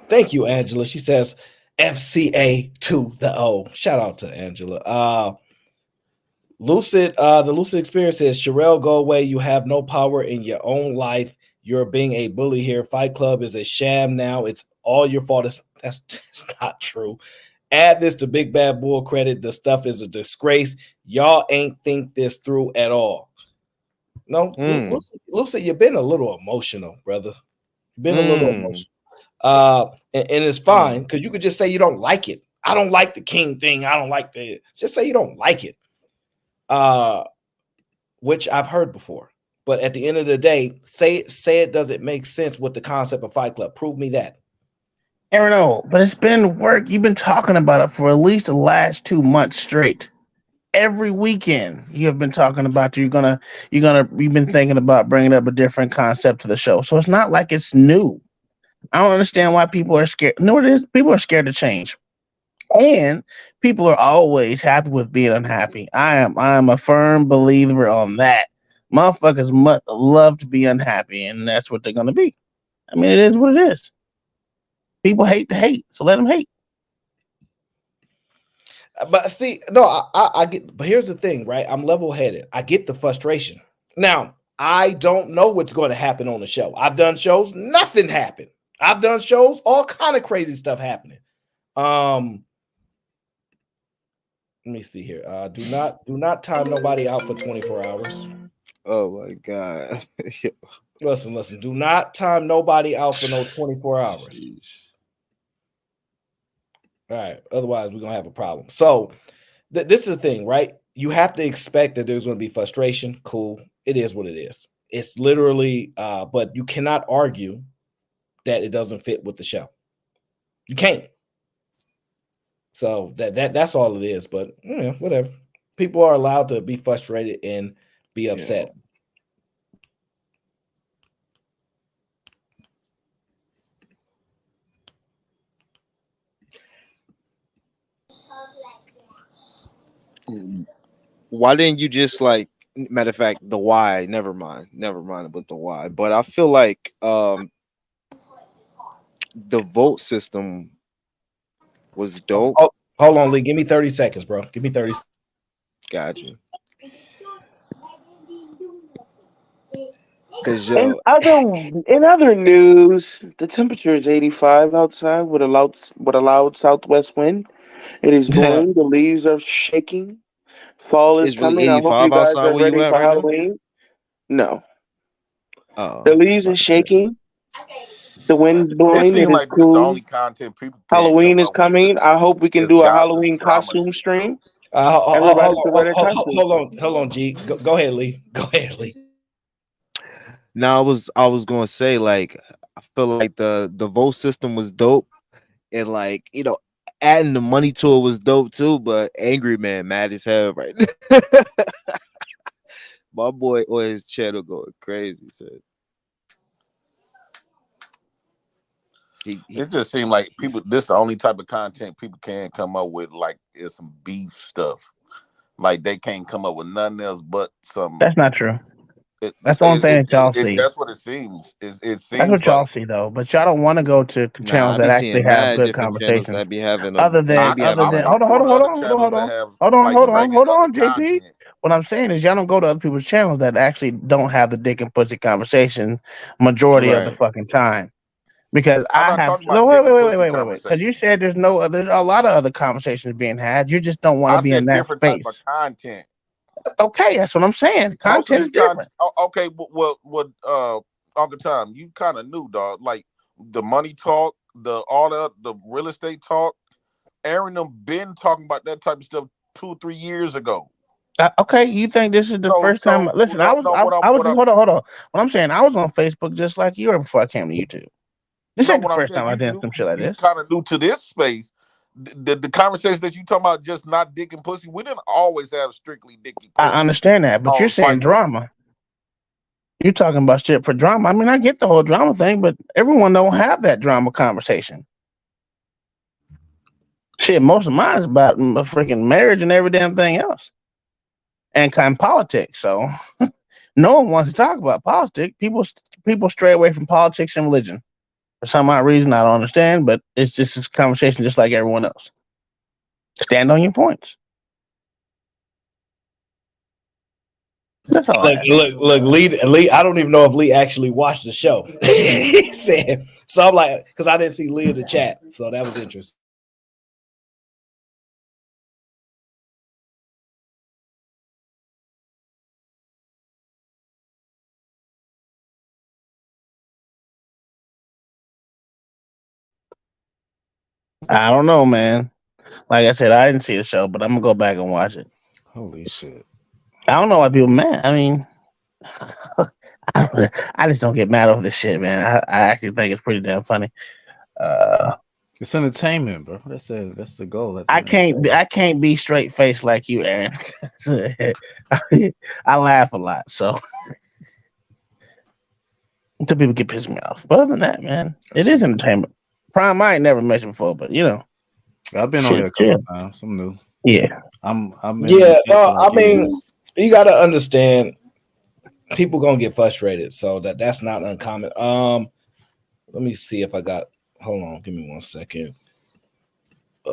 Thank you, Angela. She says FCA to the O. Shout out to Angela. Lucid, the Lucid Experience says, Sherelle, go away. You have no power in your own life. You're being a bully here. Fight Club is a sham now. It's all your fault. That's not true. Add this to Big Bad Bull credit. The stuff is a disgrace. Y'all ain't think this through at all. No, Lucid, you've been a little emotional, brother. You've been a little emotional. And it's fine because you could just say you don't like it. I don't like the king thing. I don't like the. Just say you don't like it, which I've heard before. But at the end of the day, say it doesn't make sense with the concept of Fight Club. Prove me that. Aaron, no, but it's been work. You've been talking about it for at least the last 2 months straight. Every weekend you have been talking about you've been thinking about bringing up a different concept to the show. So it's not like it's new. I don't understand why people are scared. No, it is. People are scared to change, and people are always happy with being unhappy. I am a firm believer on that. Motherfuckers must love to be unhappy, and that's what they're gonna be. I mean, it is what it is. People hate to hate, so let them hate. But see, no, I get. But here's the thing, right? I'm level headed. I get the frustration. Now, I don't know what's going to happen on the show. I've done shows, nothing happened. I've done shows, all kind of crazy stuff happening. Let me see here. Do not time nobody out for 24 hours. Oh my god. Listen. Do not time nobody out for no 24 hours. All right. Otherwise, we're gonna have a problem. So this is the thing, right? You have to expect that there's going to be frustration. Cool. It is what it is. It's literally, but you cannot argue that it doesn't fit with the show. You can't. So that's all it is. But whatever. People are allowed to be frustrated and be upset. Yeah. Why didn't you just like, matter of fact, the why? Never mind about the why. But I feel like the vote system was dope. Hold on, Lee. Give me 30 seconds, bro. Give me 30. Got you. In other news, the temperature is 85 outside with a loud southwest wind. It is blowing. The leaves are shaking. Fall is It's really coming. I hope 85 you guys outside are where you ready at for right now? Halloween. No, Oh, the leaves are shaking. The wind's blowing. It seems It is like this is the cool. only content people can Halloween come is up with. coming. I hope we can Is do a gossip Halloween drama costume shit, stream. though. Everybody can wear their costume. Hold on, G. Go ahead, Lee. Go ahead, Lee. Now I was gonna say, like, I feel like the vote system was dope, and like, adding the money to it was dope too. But Angry Man mad as hell right now. My boy on his channel going crazy. So It just seemed like people. This the only type of content people can come up with. Like, is some beef stuff. Like they can't come up with nothing else but some. That's not true. That's the only thing that y'all see. That's what it seems. It That's seems what y'all like. see, though. But y'all don't want to go to nah, channels I that be actually seeing have mad good different channels conversations. that be having Other than, I'm hold going to other channels on, that have hold bringing other on, JT. content. What I'm saying is, y'all don't go to other people's channels that actually don't have the dick and pussy conversation majority of the right. fucking time. Because I'm I not have talking about dick and pussy wait. Because you conversation. said there's a lot of other conversations being had. You just don't want to I be in said that different type of space. content. Okay, that's what I'm saying. Most of Content this is different. content. Okay, what Uncle Tom, you kind of knew, dog. Like the money talk, all the real estate talk. Aaron them been talking about that type of stuff 2-3 years ago. Okay, you think this is the So first time? Listen, no, I was hold on. What I'm saying, I was on Facebook just like you were before I came to YouTube. This ain't the what I'm first saying, time I did some shit like you this. kind of new to this space. The conversations that you talking about just not dick and pussy. We didn't always have strictly dick and I pussy understand that, but you're on saying Fight Club. drama. You're talking about shit for drama. I mean, I get the whole drama thing, but everyone don't have that drama conversation. Shit, most of mine is about freaking marriage and every damn thing else, and kind of politics. So no one wants to talk about politics. People stray away from politics and religion for some odd reason. I don't understand, but it's just this conversation, just like everyone else. Stand on your points. That's all I ask. Look, Lee. I don't even know if Lee actually watched the show. He said so. I'm like, because I didn't see Lee in the chat, so that was interesting. I don't know, man. Like I said, I didn't see the show, but I'm gonna go back and watch it. Holy shit! I don't know why people mad. I mean, I just don't get mad over this shit, man. I actually think it's pretty damn funny. It's entertainment, bro. That's the goal. I can't be straight faced like you, Aaron. I laugh a lot, so until people get pissing me off. But other than that, man, it is entertainment. Prime, I ain't never mentioned before, but you know, I've been on here a couple of times. I'm new. Yeah, I'm yeah. I mean, you got to understand, people gonna get frustrated, so that's not uncommon. Let me see if I got. Hold on, give me 1 second.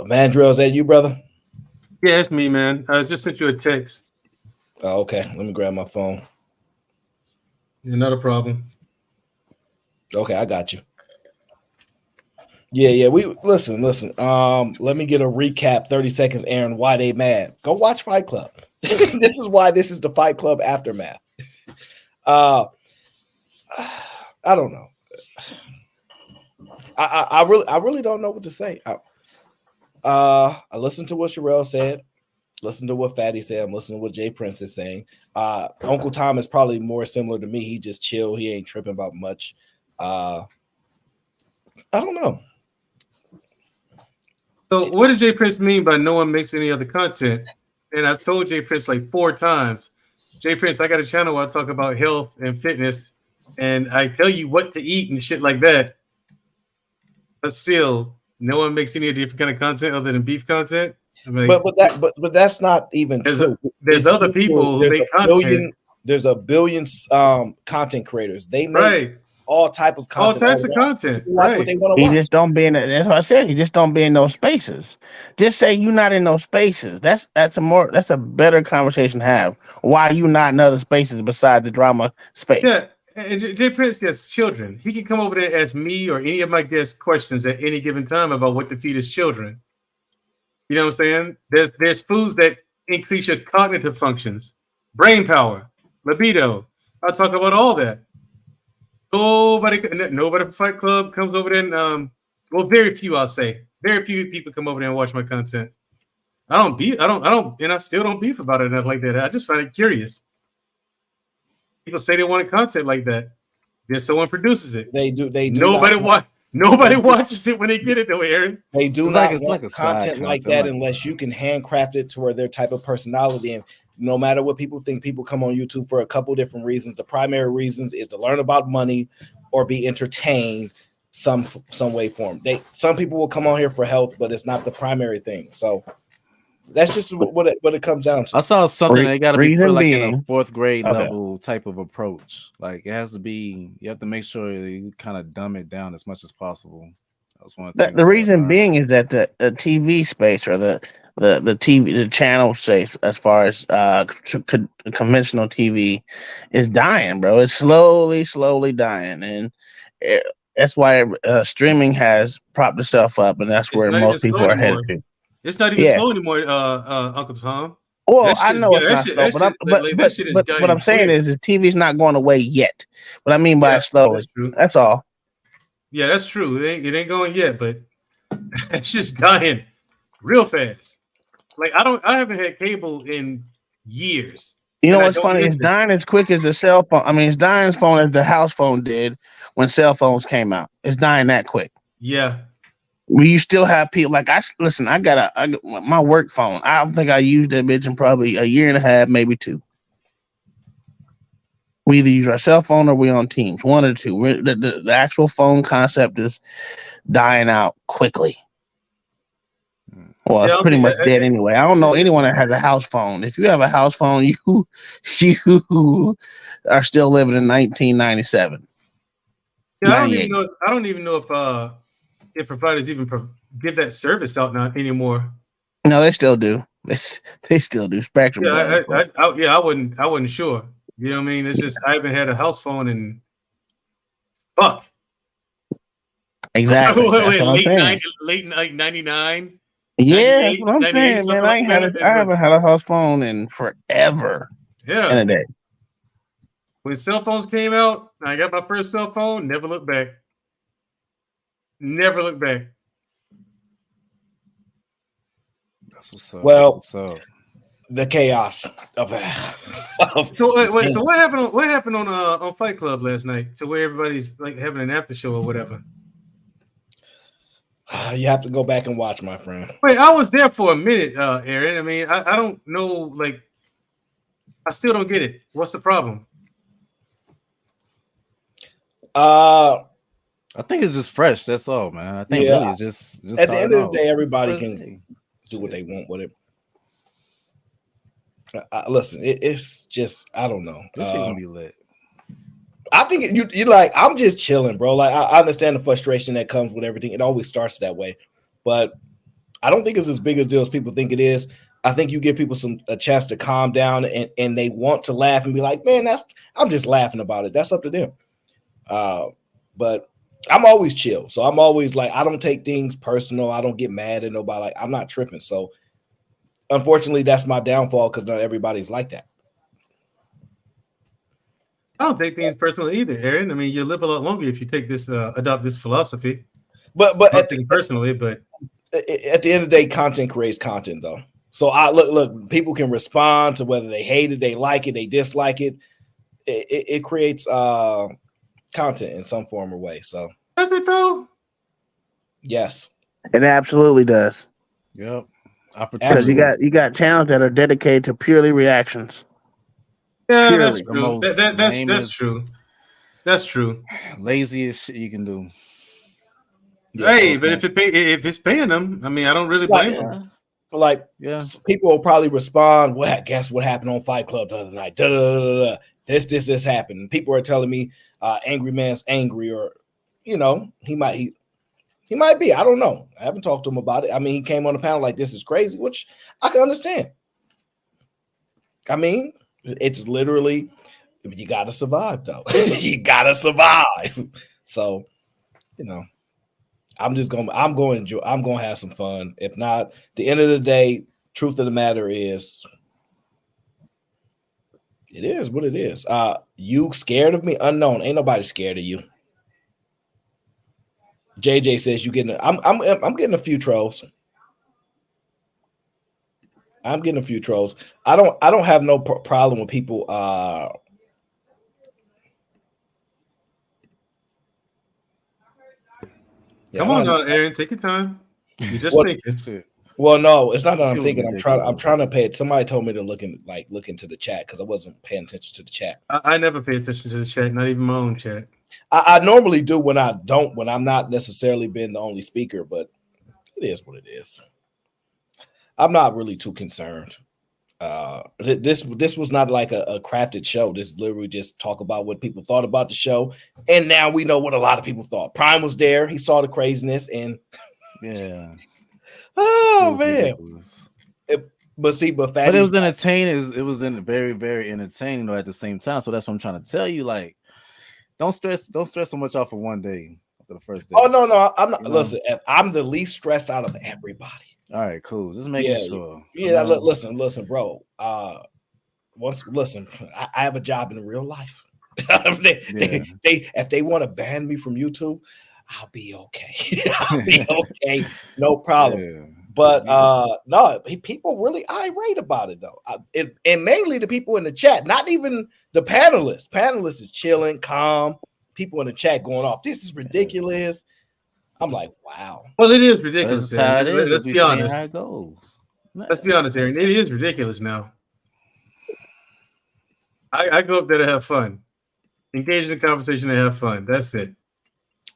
Mandrill, is that you, brother? Yeah, it's me, man. I just sent you a text. Oh, okay. Let me grab my phone. Yeah, not a problem. Okay, I got you. Yeah. We listen. Let me get a recap. 30 seconds, Aaron. Why they mad? Go watch Fight Club. This is why this is the Fight Club aftermath. I don't know. I really don't know what to say. I listened to what Sherelle said. Listen to what Fatty said. I'm listening to what Jay Prince is saying. Uncle Tom is probably more similar to me. He just chill. He ain't tripping about much. I don't know. So what does Jay Prince mean by no one makes any other content? And I've told Jay Prince like 4 times. Jay Prince, I got a channel where I talk about health and fitness, and I tell you what to eat and shit like that. But still, no one makes any different kind of content other than beef content. I mean, but that's not even true. There's other people who make content. There's a billion content creators. They make right. all type of content. All types of content. Right. What they want to he watch. just don't be in. That's what I said. He just don't be in those spaces. Just say you're not in those spaces. That's a better conversation to have. Why you not in other spaces besides the drama space? Yeah. And Jay Prince gets children. He can come over there and ask me or any of my guests questions at any given time about what to feed his children. You know what I'm saying? There's foods that increase your cognitive functions, brain power, libido. I'll talk about all that. Nobody from Fight Club comes over there and well, very few, I'll say. Very few people come over there and watch my content. I don't, and I still don't beef about it enough like that. I just find it curious. People say they want content like that. Then someone produces it. They do. Nobody watches it when they get it though, Aaron. They do it's like a content like that unless you can handcraft it to where their type of personality. And no matter what people think, people come on YouTube for a couple different reasons. The primary reasons is to learn about money or be entertained some way form. Some people will come on here for health, but it's not the primary thing. So that's just what it comes down to. I saw something that got to be put like in a 4th grade level type of approach. Like it has to be. You have to make sure you kind of dumb it down as much as possible. That's one. The reason being is that the TV space or the channel space, as far as conventional TV, is dying, bro. It's slowly dying, and that's why streaming has propped itself up, and that's where most people are headed to. It's not even slow anymore, Uncle Tom. Well, I know it's not slow, but what I'm saying is TV's not going away yet. What I mean by slowly, that's all. Yeah, that's true. It ain't going yet, but it's just dying real fast. Like I haven't had cable in years. You know what's funny? It's dying as quick as the cell phone. I mean, it's dying as phone as the house phone did when cell phones came out. It's dying that quick. Yeah. You still have people like I got my work phone. I don't think I used that bitch in probably a year and a half, maybe 2. We either use our cell phone or we on Teams. One or two. The actual phone concept is dying out quickly. Well, it's pretty much dead anyway. I don't know anyone that has a house phone. If you have a house phone, you are still living in 1997. Yeah, I don't even know if providers even give that service out now anymore. No, they still do. They still do. Spectrum. Yeah, I wasn't sure. You know what I mean? It's just I haven't had a house phone in fuck. Exactly. late 99. Yeah, that's what I'm saying, man. I haven't had a house phone in forever. Yeah. In a day. When cell phones came out, I got my first cell phone. Never looked back. Never looked back. That's what's up. Well, the chaos of so wait, so what happened? What happened on Fight Club last night? To where everybody's like having an after show or whatever. You have to go back and watch, my friend. Wait, I was there for a minute, Aaron. I mean, I don't know. Like, I still don't get it. What's the problem? I think it's just fresh. That's all, man. I think really it's just at the end of the day, everybody can do what they want with it. Listen, it's just I don't know. This shit gonna be lit. I think you like. I'm just chilling, bro. Like I understand the frustration that comes with everything. It always starts that way, but I don't think it's as big a deal as people think it is. I think you give people a chance to calm down and they want to laugh and be like, man, I'm just laughing about it. That's up to them. But I'm always chill. So I'm always like, I don't take things personal. I don't get mad at nobody. Like, I'm not tripping. So unfortunately, that's my downfall because not everybody's like that. I don't take things personally either, Aaron. I mean, you live a lot longer if you take this, adopt this philosophy. But personally, but at the end of the day, content creates content, though. So I look. People can respond to whether they hate it, they like it, they dislike it. It creates content in some form or way. So does it though? Yes, it absolutely does. Yep. Because you got channels that are dedicated to purely reactions. Yeah, that's true. That's true. That's true. Laziest shit you can do. Hey, but if it's paying them, I mean, I don't really blame them. Like, people will probably respond. Well, guess what happened on Fight Club the other night? This happened. And people are telling me, angry man's angry, or he might be. I don't know. I haven't talked to him about it. I mean, he came on the panel like this is crazy, which I can understand. I mean, it's literally you got to survive, though. You got to survive. So, I'm going to enjoy. I'm going to have some fun. If not, at the end of the day, truth of the matter is, it is what it is. You scared of me? Unknown. Ain't nobody scared of you. JJ says you getting. I'm getting a few trolls. I'm getting a few trolls. I don't have no problem with people. Come on, Aaron, take your time. You just thinking. Well, no, it's not that I'm thinking. I'm trying to pay it. Somebody told me to look into the chat because I wasn't paying attention to the chat. I never pay attention to the chat, not even my own chat. I normally do when I'm not necessarily been the only speaker, but it is what it is. I'm not really too concerned. This was not like a crafted show. This literally just talk about what people thought about the show, and now we know what a lot of people thought. Prime was there; he saw the craziness, and oh man. But it was entertaining. It was very, very entertaining though at the same time. So that's what I'm trying to tell you. Like, don't stress so much off of one day after the first day. Oh no, I'm not. Listen, I'm the least stressed out of everybody. All right, cool. Just making sure. Yeah, listen, bro. Listen, I have a job in real life. If they want to ban me from YouTube, I'll be okay. I'll be okay, no problem. Yeah. But no, people really irate about it though, and mainly the people in the chat, not even the panelists. Panelists is chilling, calm. People in the chat going off. This is ridiculous. I'm like, wow. Well, it is ridiculous. That's how it is. Let's be honest. How it goes. Let's be honest, Aaron. It is ridiculous now. I go up there to have fun, engage in the conversation and have fun. That's it.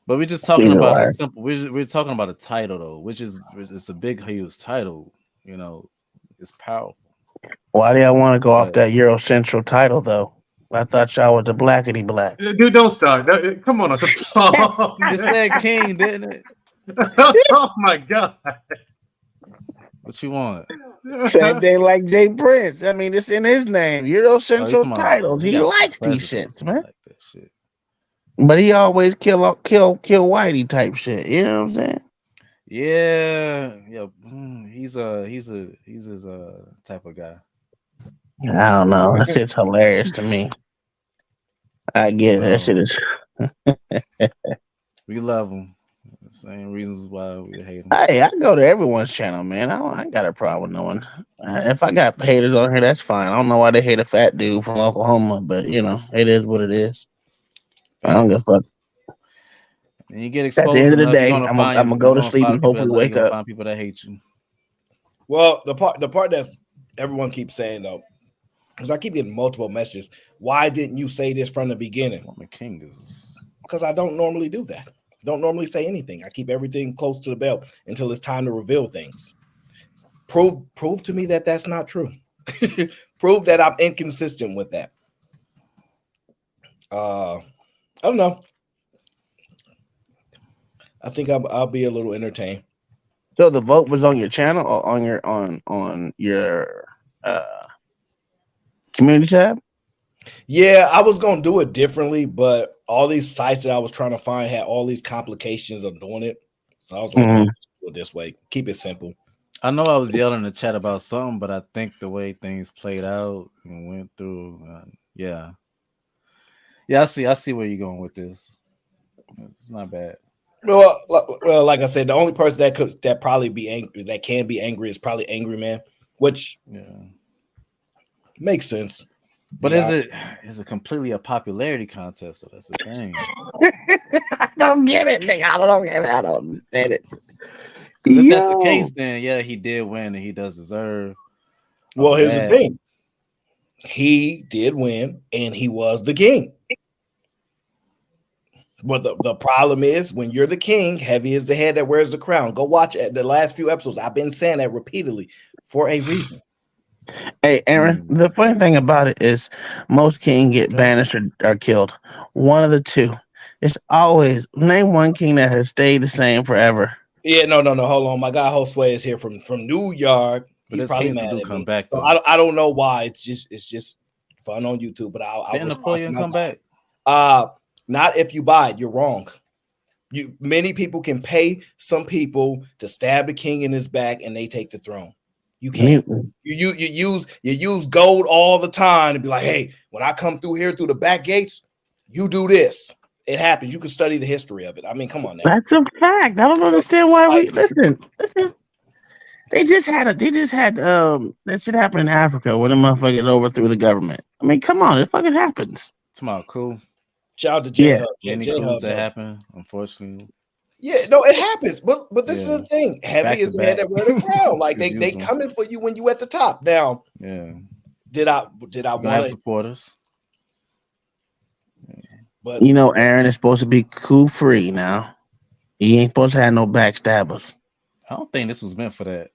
But we're just talking about a simple. We're talking about a title though, which is it's a big, huge title. It's powerful. Why do y'all want to go off that Euro Central title though? I thought y'all was the blackity black. Dude, don't start. Come on, it said King, didn't it? Oh my god! What you want? Same thing like Jay Prince. I mean, it's in his name. Euro Central titles. He likes these shits, man. Like that shit. But he always kill Whitey type shit. You know what I'm saying? Yeah. He's his type of guy. I don't know. That shit's hilarious to me. I get it. That shit is. We love him. Same reasons why we hate him. Hey, I go to everyone's channel, man. I ain't got a problem with no one. If I got haters on here, that's fine. I don't know why they hate a fat dude from Oklahoma, but it is what it is. I don't give a fuck. And you get At the exposed end of the enough, day, I'm gonna go to sleep and hopefully wake up. Find people that hate you. Well, the part that everyone keeps saying though, because I keep getting multiple messages. Why didn't you say this from the beginning? Well, king is because I don't normally do that. Don't normally say anything. I keep everything close to the belt until it's time to reveal things. Prove to me that that's not true. Prove that I'm inconsistent with that. I don't know. I think I'll be a little entertained. So the vote was on your channel or on your community tab? Yeah, I was gonna do it differently, but all these sites that I was trying to find had all these complications of doing it. So I was like, do it this way. Keep it simple. I know I was yelling in the chat about something, but I think the way things played out and went through, yeah, I see where you're going with this. It's not bad. Well, like I said, the only person that probably be angry, that can be angry, is probably Angry Man, which makes sense. But is it completely a popularity contest? So that's the thing. I don't get it, nigga. I don't get it. I don't understand it. Because if that's the case, then he did win and he does deserve. Well, here's the thing. He did win and he was the king. But the problem is when you're the king, heavy is the head that wears the crown. Go watch the last few episodes. I've been saying that repeatedly for a reason. Hey, Aaron, the funny thing about it is most king get banished or killed. One of the two. It's always name one king that has stayed the same forever. Yeah, no. Hold on. My guy Josue is here from New York. He's probably mad at me. Back, so I don't know why. It's just fun on YouTube. But I'll Napoleon come back. Not if you buy it. You're wrong. Many people can pay some people to stab the king in his back and they take the throne. You can't. You use gold all the time and be like, hey, when I come through here through the back gates, you do this. It happens. You can study the history of it. I mean, come on now. That's a fact. I don't understand why we listen. They just had that shit happened in Africa where the motherfuckers overthrew the government. I mean, come on, it fucking happens. Tomorrow, cool. Shout out to J-Hub. Any coups that happen, unfortunately. Yeah, no, it happens. But this is the thing. Heavy is the head that wear the crown. Like they coming for you when you at the top. Now, did I want to support us? But Aaron is supposed to be coup free now. He ain't supposed to have no backstabbers. I don't think this was meant for that.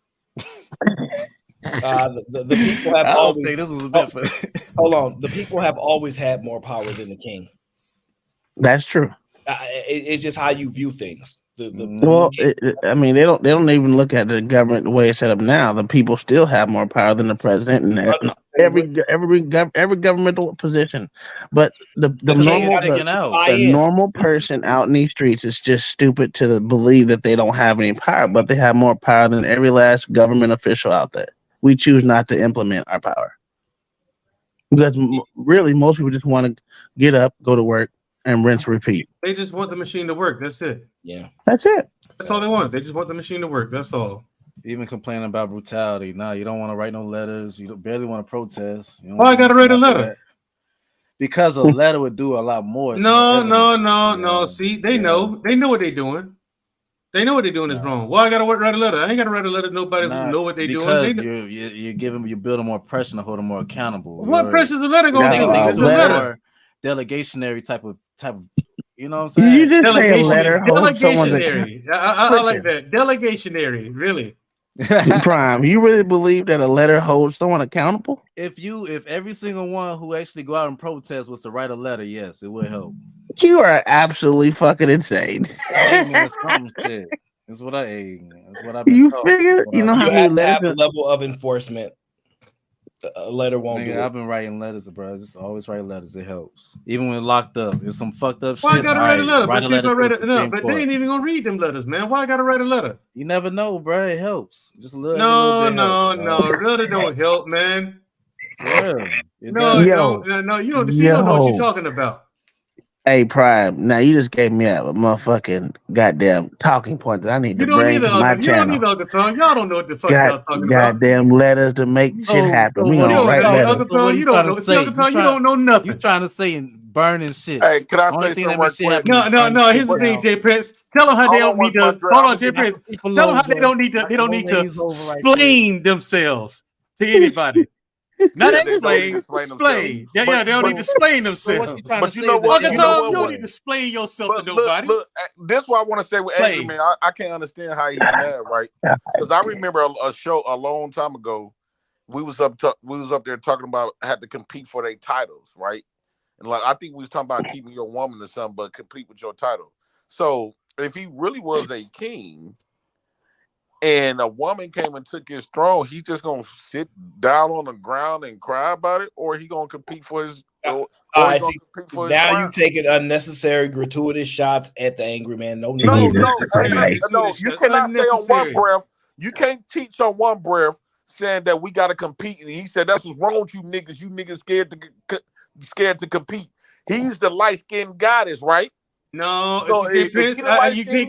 The people have. I don't think this was meant for that. Hold on, the people have always had more power than the king. That's true. It's just how you view things. I mean, they don't even look at the government the way it's set up now. The people still have more power than the president and every governmental position. But the normal person out in these streets is just stupid to believe that they don't have any power, but they have more power than every last government official out there. We choose not to implement our power because really most people just want to get up, go to work, and rinse, repeat. They just want the machine to work. That's it. Yeah, that's it. That's all they want. They just want the machine to work. That's all. Even complaining about brutality. No, you don't want to write no letters. You barely want to protest. I got to write a letter. Because a letter would do a lot more. No. See, they know. They know what they're doing. They know what they're doing is wrong. Well, I got to write a letter. I ain't got to write a letter to nobody who know what they're doing. Because you're building more pressure to hold them more accountable. What pressure is the letter going to do? It's a letter. Delegationary type of you know what I'm saying? You just say a letter. Delegationary. I like that. Delegationary, really. Prime, you really believe that a letter holds someone accountable? If every single one who actually go out and protest was to write a letter, yes, it would help. You are absolutely fucking insane. That's what I've been told. Figure, you know how many letters have a level of enforcement. A letter won't do it. I've been writing letters, bro. Just always write letters. It helps. Even when locked up. If some fucked up shit. Why I gotta write a letter? But they ain't even gonna read them letters, man. Why I gotta write a letter? You never know, bro. It helps. Just a little. No. Letter don't help, man. Yeah. No. You don't know what you're talking about. Hey, Prime. Now you just gave me a motherfucking goddamn talking point that I need You to don't bring need to my you don't channel. need Uncle Tom. Y'all don't know what the fuck y'all talking about. Goddamn letters to make shit happen. We You gonna don't write know letters. Uncle Tom. You don't know. See, Uncle Tom, you don't know nothing. You trying to say burning shit? Hey, can I Only say thing something that right makes shit quick? happen. No. Here's the thing, Jay Prince. Tell them how they don't need to. Hold on, Jay Prince. Tell them how they don't need to. They don't need to explain themselves to anybody. Not explain, explain. Yeah, they don't need to explain themselves. But you know what? Uncle Tom, you don't need to explain yourself to nobody. Look, this is what I want to say with Angry Man. I can't understand how he's mad, right? Because I remember a show a long time ago. We was up there talking about had to compete for their titles, right? And like I think we was talking about keeping your woman or something, but compete with your title. So if he really was a king, and a woman came and took his throne, he just gonna sit down on the ground and cry about it, or he gonna compete for his? Now you taking unnecessary, gratuitous shots at the Angry Man. No, no. You cannot say on one breath. You can't teach on one breath saying that we got to compete. And he said that's what's wrong with you niggas. You niggas scared to compete. He's the light skinned goddess, right? No, so you can't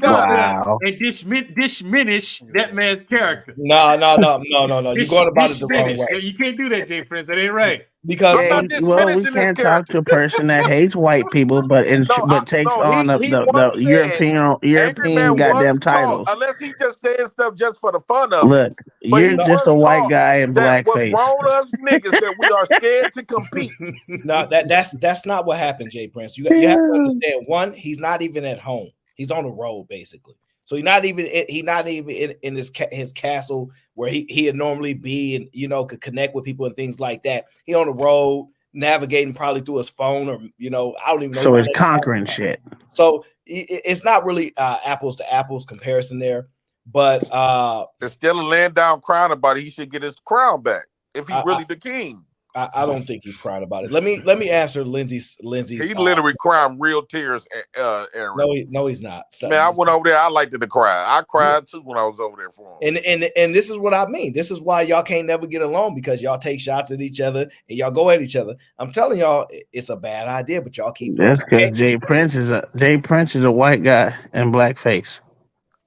come up there and diminish that man's character. No. You're going about it the wrong way. You can't do that, Jay Prince. That ain't right. Because we can't talk to a person that hates white people, but takes on the European goddamn titles. Unless he just saying stuff just for the fun of it. Look, you're just a white guy in blackface. What's wrong with us niggas that we are scared to compete? No, that's not what happened, Jay Prince. You have to understand. One, he's not even at home. He's on the road basically. So he's not even in his castle where he'd normally be and could connect with people and things like that. He on the road navigating probably through his phone or I don't even know. So it's conquering shit. So it's not really apples to apples comparison there, but there's still a laying down crying about it. He should get his crown back if he's really the king. I don't think he's crying about it. Let me answer Lindsay's. He literally crying real tears. Aaron. No, he's not. Man, I went over there. I liked to cry. I cried too when I was over there for him. And this is what I mean. This is why y'all can't never get along because y'all take shots at each other and y'all go at each other. I'm telling y'all, it's a bad idea, but y'all keep. That's because Jay Prince is a white guy in blackface.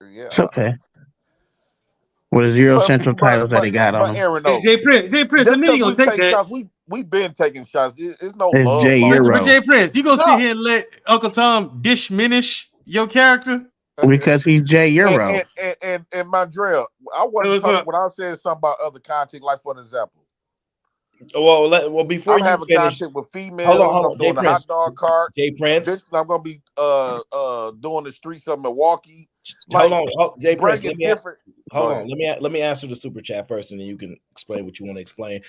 Yeah, it's okay. With his Central titles that he got on him. Aaron, Jay Prince, and then you gonna take that. Shots, we've been taking shots. It's no it's love. Jay but Jay Prince, you gonna sit here and let Uncle Tom diminish your character? Because he's Jay Euro. And Mandrell, I wasn't talking when I said something about other content, like for an example. Well, before I'm having content with females. I'm doing the hot dog cart. Jay Prince. I'm gonna be doing the streets of Milwaukee. Hold on, Jay Prince. Hold on. Let me answer the super chat first, and then you can explain what you want to explain.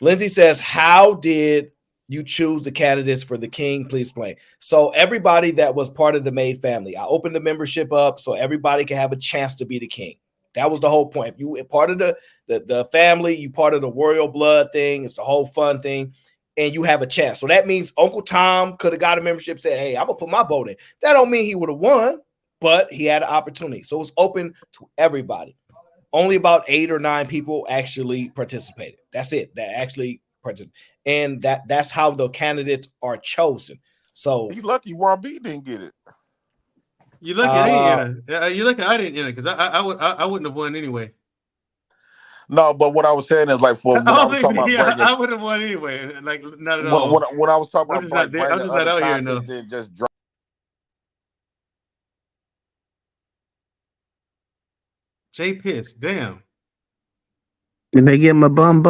Lindsay says, "How did you choose the candidates for the king? Please explain." So everybody that was part of the Maid family, I opened the membership up so everybody can have a chance to be the king. That was the whole point. If you part of the family, you part of the royal blood thing. It's the whole fun thing. And you have a chance. So that means Uncle Tom could have got a membership, said, "Hey, I'm gonna put my vote in." That don't mean he would have won, but he had an opportunity. So it's open to everybody. Only about 8 or 9 people actually participated. That's it. That actually participated. And that's how the candidates are chosen. So he's lucky Ron B didn't get it. You lucky I didn't enter. You lucky I didn't enter because I wouldn't have won anyway. No, but what I was saying is like for when I was talking about I would have won anyway. Like not at all. When I was talking about I'm just not out here enough. Then just drop. Jay Piss, damn. Did they give him a bump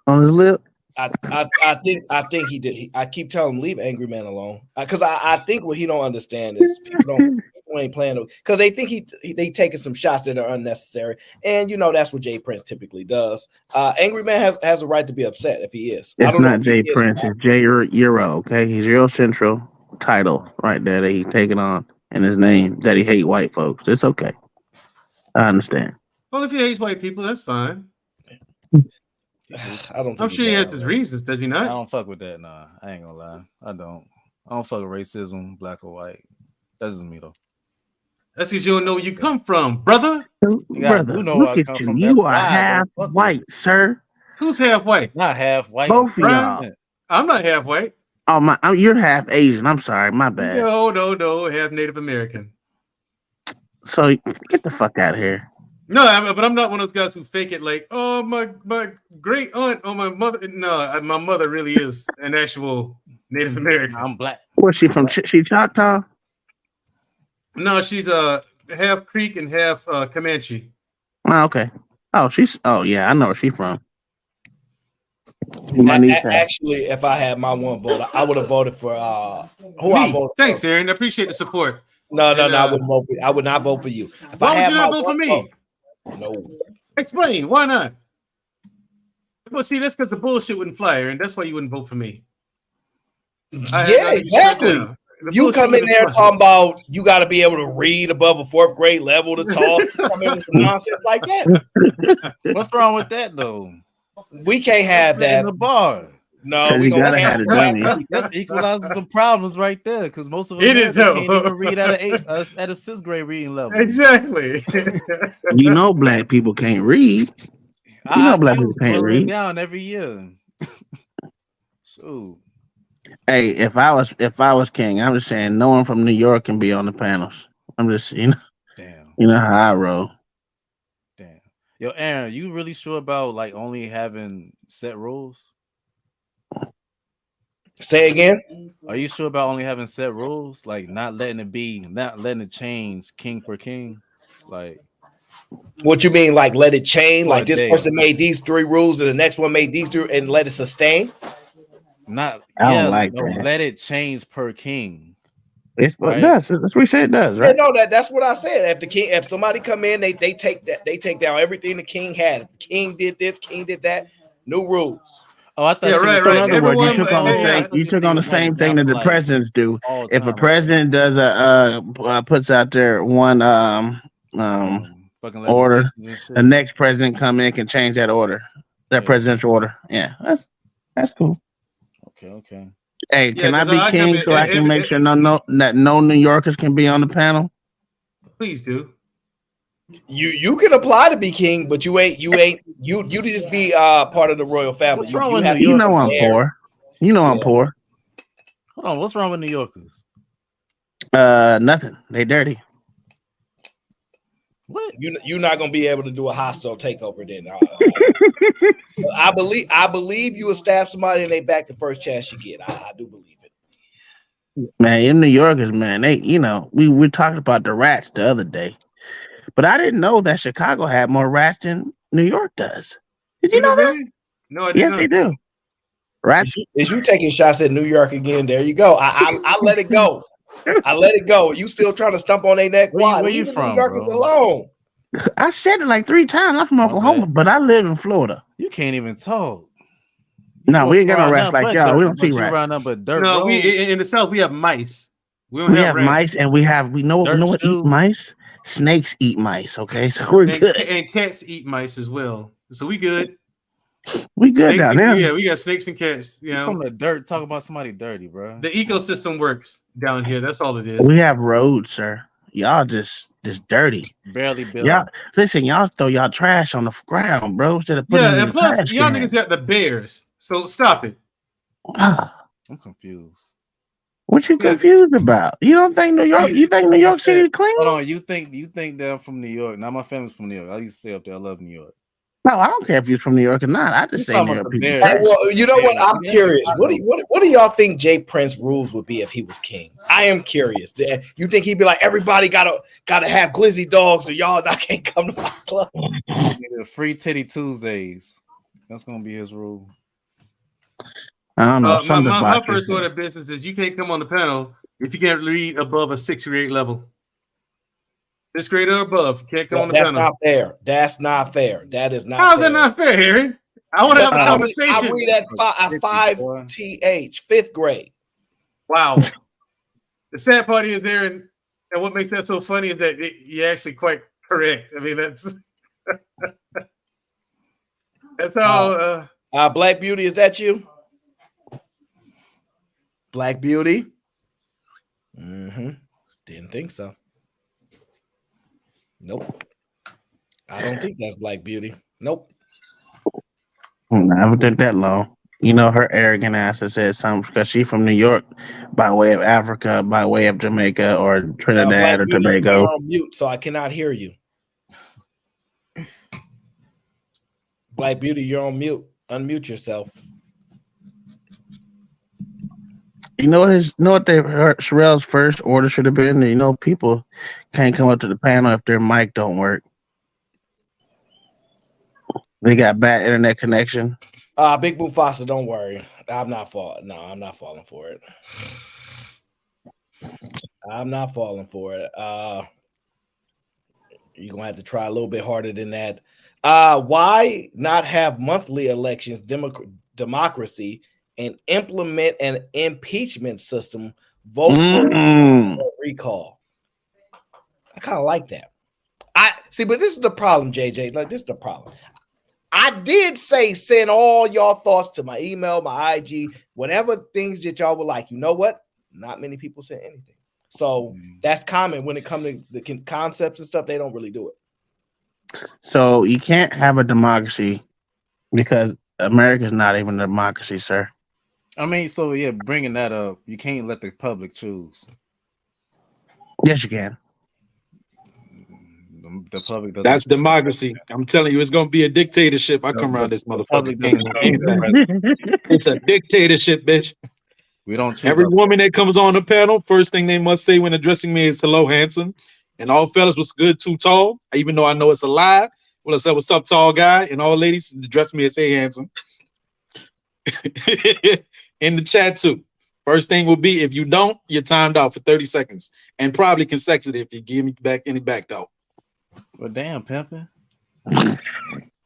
on his lip? I think he did. I keep telling him leave Angry Man alone because I think what he don't understand is people ain't playing because they think they taking some shots that are unnecessary, and that's what Jay Prince typically does. Angry Man has a right to be upset if he is. It's not Jay Prince. It's Jay Euro. Okay, he's Euro Central title right there that he's taking on in his name that he hate white folks. It's okay. I understand. Well, if he hates white people, that's fine. I'm sure he has his reasons, does he not? I don't fuck with that. Nah, I ain't gonna lie. I don't fuck with racism, black or white. That's just me though. That's because you don't know where you come from, brother. Brother, look at you. You are half white, sir. Who's half white? Not half white. Both of y'all. I'm not half white. Oh you're half Asian. I'm sorry, my bad. No, half Native American. So get the fuck out of here. No, but I'm not one of those guys who fake it like, oh, my great aunt or my mother. No, my mother really is an actual Native American. I'm black. Where's she from? She Choctaw? No, she's half Creek and half Comanche. Oh, okay. Oh yeah, I know where she's from. Actually, if I had my one vote, I would have voted for who Me. I voted Thanks, for. Aaron. I appreciate the support. No, I wouldn't vote for you. I would not vote for you. If Why I would had you not vote for me? No. Explain. Why not? Well, see, that's because the bullshit wouldn't fly, and that's why you wouldn't vote for me. Yeah, exactly. You come in there talking about you got to be able to read above a 4th grade level to talk. Come in with some nonsense like that. What's wrong with that though? We can't have that in the bar. No, we gonna cancel that. That's equalizing some problems right there because most of us can't even read at a 6th grade reading level. Exactly. You know, black people can't read. You know, black people can't read. Down every year. So, hey, if I was king, I'm just saying no one from New York can be on the panels. I'm just damn. You know how I roll. Damn. Yo, Aaron, you really sure about like only having set rules? Say again. Are you sure about only having set rules? Like not letting it change king for king? Like what you mean, like let it change? Like this day. person made these 3 rules and the next one made these 3 and let it sustain? Not I don't like that. Let it change per king. It's what it does. That's what we say it does, right? Yeah, no, that's what I said. If somebody come in, they take down everything the king had. If the king did this, king did that, new rules. Oh, I thought right. In other words, you took on the same thing that the presidents do. If a president does puts out there one order, the next president come in can change that order, that presidential order. Yeah, that's cool. Okay. Hey, can I be king so I can make sure that no New Yorkers can be on the panel? Please do. You can apply to be king, but you just be part of the royal family. What's wrong with New York? You know I'm poor. You know I'm poor. Hold on, what's wrong with New Yorkers? Nothing. They dirty. What? You're not gonna be able to do a hostile takeover then. I believe you will stab somebody and they back the first chance you get. I do believe it. Man, in New Yorkers, man, they we talked about the rats the other day. But I didn't know that Chicago had more rats than New York does. Did you know that? No, I didn't. Yes, they do. Rats. Is you taking shots at New York again? There you go. I let it go. I let it go. You still trying to stump on their neck? Why? Where you from, New Yorkers alone. I said it like 3 times. I'm from Oklahoma, but I live in Florida. You can't even talk. No, we ain't got no rats like y'all. We don't see rats. No, we in the South we have mice. We have mice, and we know what eat mice. Snakes eat mice. Okay, so we're good. And cats eat mice as well. So we good. We good down there. Yeah, we got snakes and cats. You know, from the dirt. Talk about somebody dirty, bro. The ecosystem works down here. That's all it is. We have roads, sir. Y'all just dirty. Barely built. Y'all listen. Y'all throw y'all trash on the ground, bro. Instead of putting it in and the plus trash y'all can. niggas got the bears. So stop it. I'm confused. What you confused about? You don't think New York? You think New York City clean? Hold on. You think they're from New York? Now my family's from New York. I used to stay up there. I love New York. No, I don't care if you're from New York or not. I just say New York people. Well, you know what? I'm curious. What do y'all think Jay Prince rules would be if he was king? I am curious. You think he'd be like, everybody gotta have glizzy dogs, or y'all not can't come to my club? Free titty Tuesdays. That's gonna be his rule. I don't know. My first order of business is you can't come on the panel if you can't read above a 6th grade level. 6th grade or above, you can't come on the panel. That's not fair. That's not fair. That is not. How's that not fair, Harry? I want to have a conversation. I read at 5 th 5th grade. Wow. The sad part is, Aaron, and what makes that so funny is that you're actually quite correct. I mean, that's how. Black Beauty, is that you? Black Beauty. Didn't think so. Nope. I don't think that's Black Beauty. Nope. I haven't done that long. You know, her arrogant ass has said something because she's from New York by way of Africa, by way of Jamaica or Trinidad Black or Beauty, Tobago. you're on mute, so I cannot hear you. Black Beauty, you're on mute. Unmute yourself. You know what Sherelle's first order should have been? You know, people can't come up to the panel if their mic don't work. They got bad internet connection. Big Mufasa, don't worry. I'm not falling. No, I'm not falling for it. I'm not falling for it. You're gonna have to try a little bit harder than that. Why not have monthly elections, democracy, and implement an impeachment system? Vote for recall. I kind of like that. I see, but this is the problem, JJ. Like, this is the problem. I did say send all y'all thoughts to my email, my IG, whatever things that y'all would like. You know what? Not many people said anything. So that's common when it comes to the concepts and stuff. They don't really do it. So you can't have a democracy because America's not even a democracy, sir. I mean, so yeah, bringing that up, you can't let the public choose. Yes, you can. The public doesn't. That's democracy. I'm telling you, it's gonna be a dictatorship. I come around this motherfucker. It's a dictatorship, bitch. We don't choose. Every woman that comes on the panel, first thing they must say when addressing me is "Hello, handsome." And all fellas, was good, too tall. Even though I know it's a lie. Well, I said, "What's up, tall guy?" And all ladies address me as "Hey, handsome." In the chat too. First thing will be, if you don't, you're timed out for 30 seconds, and probably consecutive if you give me back any back though. Well, damn, pimping.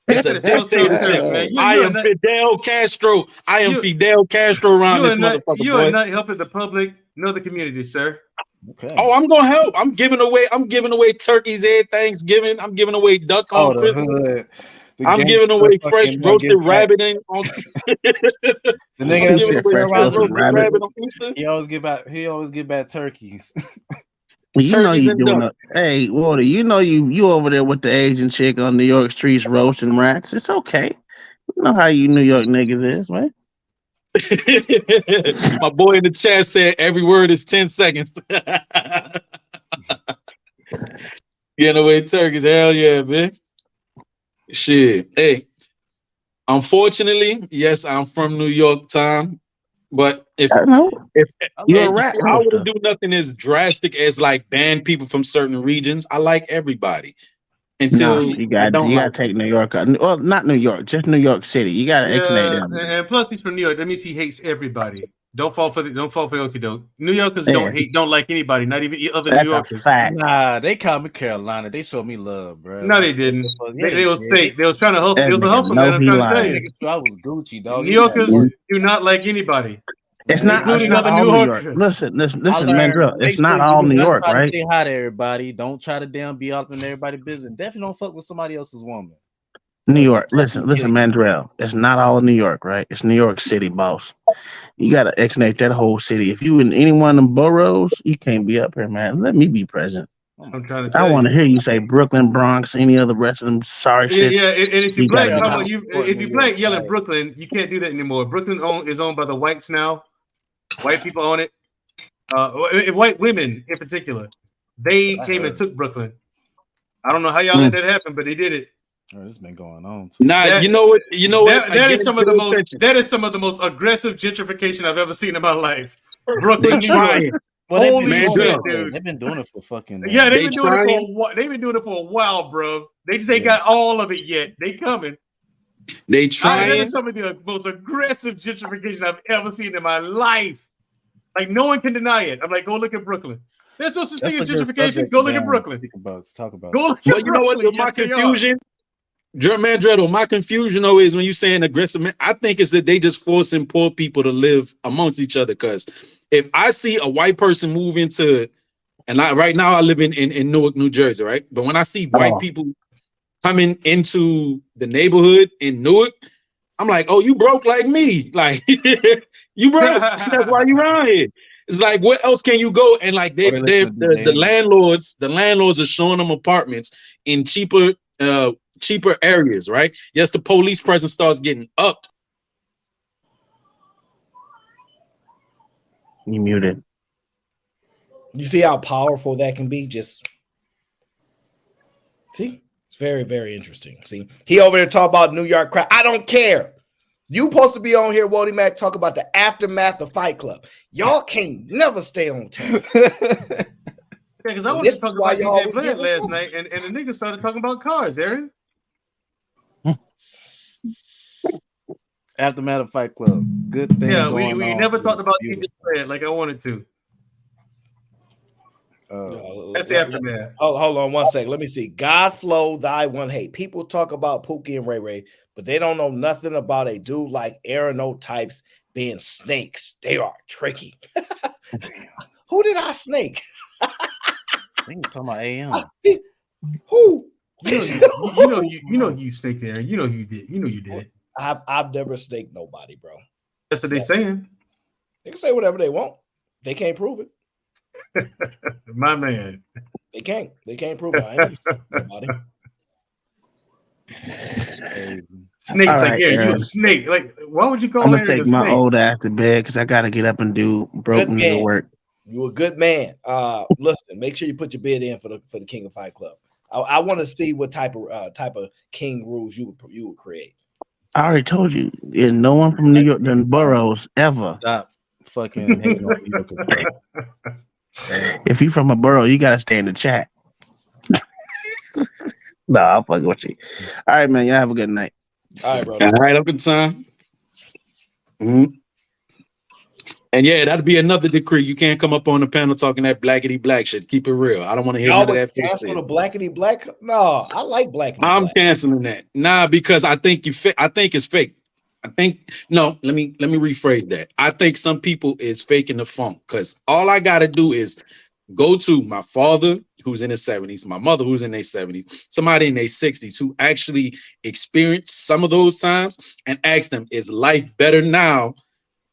It's a dictatorship, man. I am Fidel Castro. I am Fidel Castro around this motherfucker. You are not helping the public nor the community, sir. Okay. Oh, I'm gonna help. I'm giving away turkeys every Thanksgiving. I'm giving away duck on Christmas. I'm giving away fresh roasted rabbit on. The nigga rabbit on Easter. He always give back turkeys. You know you doing it. Hey, Walter, you know you over there with the Asian chick on New York streets roasting rats. It's okay. You know how you New York niggas is, man. My boy in the chat said every word is 10 seconds. Getting away turkeys, hell yeah, man. Shit. Hey, unfortunately, yes, I'm from New York time. But if you're a rat, I wouldn't do nothing as drastic as like ban people from certain regions. I like everybody. Until you gotta take New York out. Well, not New York, just New York City. You gotta exonate them. And plus, he's from New York. That means he hates everybody. Don't fall for the okie doke. New Yorkers don't like anybody, not even other New Yorkers. Nah, they called me Carolina. They showed me love, bro. No, they didn't. They was fake. They was trying to hustle. It was a hustle, man. I'm trying to tell you. I was Gucci, dog. New Yorkers do not like anybody. It's not all New York. Listen, Mandrell. It's not all New York, right? Say hi to everybody. Don't try to damn be up in everybody's business. Definitely don't fuck with somebody else's woman. New York. Listen, Mandrell. It's not all New York, right? It's New York City, boss. You gotta exonate that whole city. If you in any one of them boroughs, you can't be up here, man. Let me be present. I'm trying to. I want to hear you say Brooklyn, Bronx, any other rest of them sorry shit. Yeah, and if you blank yelling Brooklyn, you can't do that anymore. Brooklyn is owned by the whites now. White people own it. White women in particular. They came and took Brooklyn. I don't know how y'all let that happen, but they did it. Oh, this has been going on. You know what? That is some of the most aggressive gentrification I've ever seen in my life. Brooklyn, New York. Well, they've been doing it for fucking. Yeah, they've been doing it for a while, bro. They just ain't got all of it yet. They coming. They trying. That is some of the most aggressive gentrification I've ever seen in my life. Like no one can deny it. I'm like, go look at Brooklyn. There's no such thing as gentrification. Go look at Brooklyn. Talk about. Go look at Brooklyn. You know what? My confusion, Mandretto, my confusion always when you saying aggressive, man, I think it's that they just forcing poor people to live amongst each other. Because if I see a white person move into, and right now I live in Newark, New Jersey, right? But when I see white people coming into the neighborhood in Newark, I'm like, oh, you broke like me. Like, you broke. That's why you around here. It's like, where else can you go? And like the landlords are showing them apartments in cheaper areas, right? Yes, the police presence starts getting upped. You muted. You see how powerful that can be? Just see, it's very, very interesting. See, he over there talk about New York crowd. I don't care. You supposed to be on here, Wody Mac, talk about the aftermath of Fight Club. Y'all can't never stay on time. Yeah, because I wanted to talk about DJ Vlad last night, and the nigga started talking about cars, Aaron. Aftermath of Fight Club. Good thing. Yeah, we never talked about DJ Vlad like I wanted to. That's the aftermath. Hold on 1 second. Let me see. God flow, thy one hate. People talk about Pookie and Ray Ray, but they don't know nothing about a dude like Aaron O types being snakes. They are tricky. Who did I snake? I think you're talking about AM. Who? You know you snaked Aaron. You know you did. You know you did it. I've never snaked nobody, bro. That's what they saying. They can say whatever they want. They can't prove it. My man. They can't. They can't prove it. I ain't nobody. Snake's right, like, yeah, you a snake. Like, why would you call I'm Aaron gonna take my old ass to bed because I gotta get up and do broke nigga work. You a good man. Listen, make sure you put your bid in for the King of Fight Club. I want to see what type of king rules you would create. I already told you, there's no one from New York done boroughs ever. Stop fucking hating on New York. If you from a borough, you gotta stay in the chat. No, I'll fuck with you. All right, man. Y'all have a good night. All right, bro. All right, have a good time. Mm-hmm. And yeah, that'd be another decree. You can't come up on the panel talking that blackety black shit. Keep it real. I don't want to hear none of that. Cancel the blackety black. No, I like blackety. I'm canceling that. Nah, because I think I think it's fake. I think no. Let me rephrase that. I think some people is faking the funk because all I gotta do is go to my father who's in his 70s, my mother who's in their 70s, somebody in their 60s who actually experienced some of those times, and ask them, is life better now?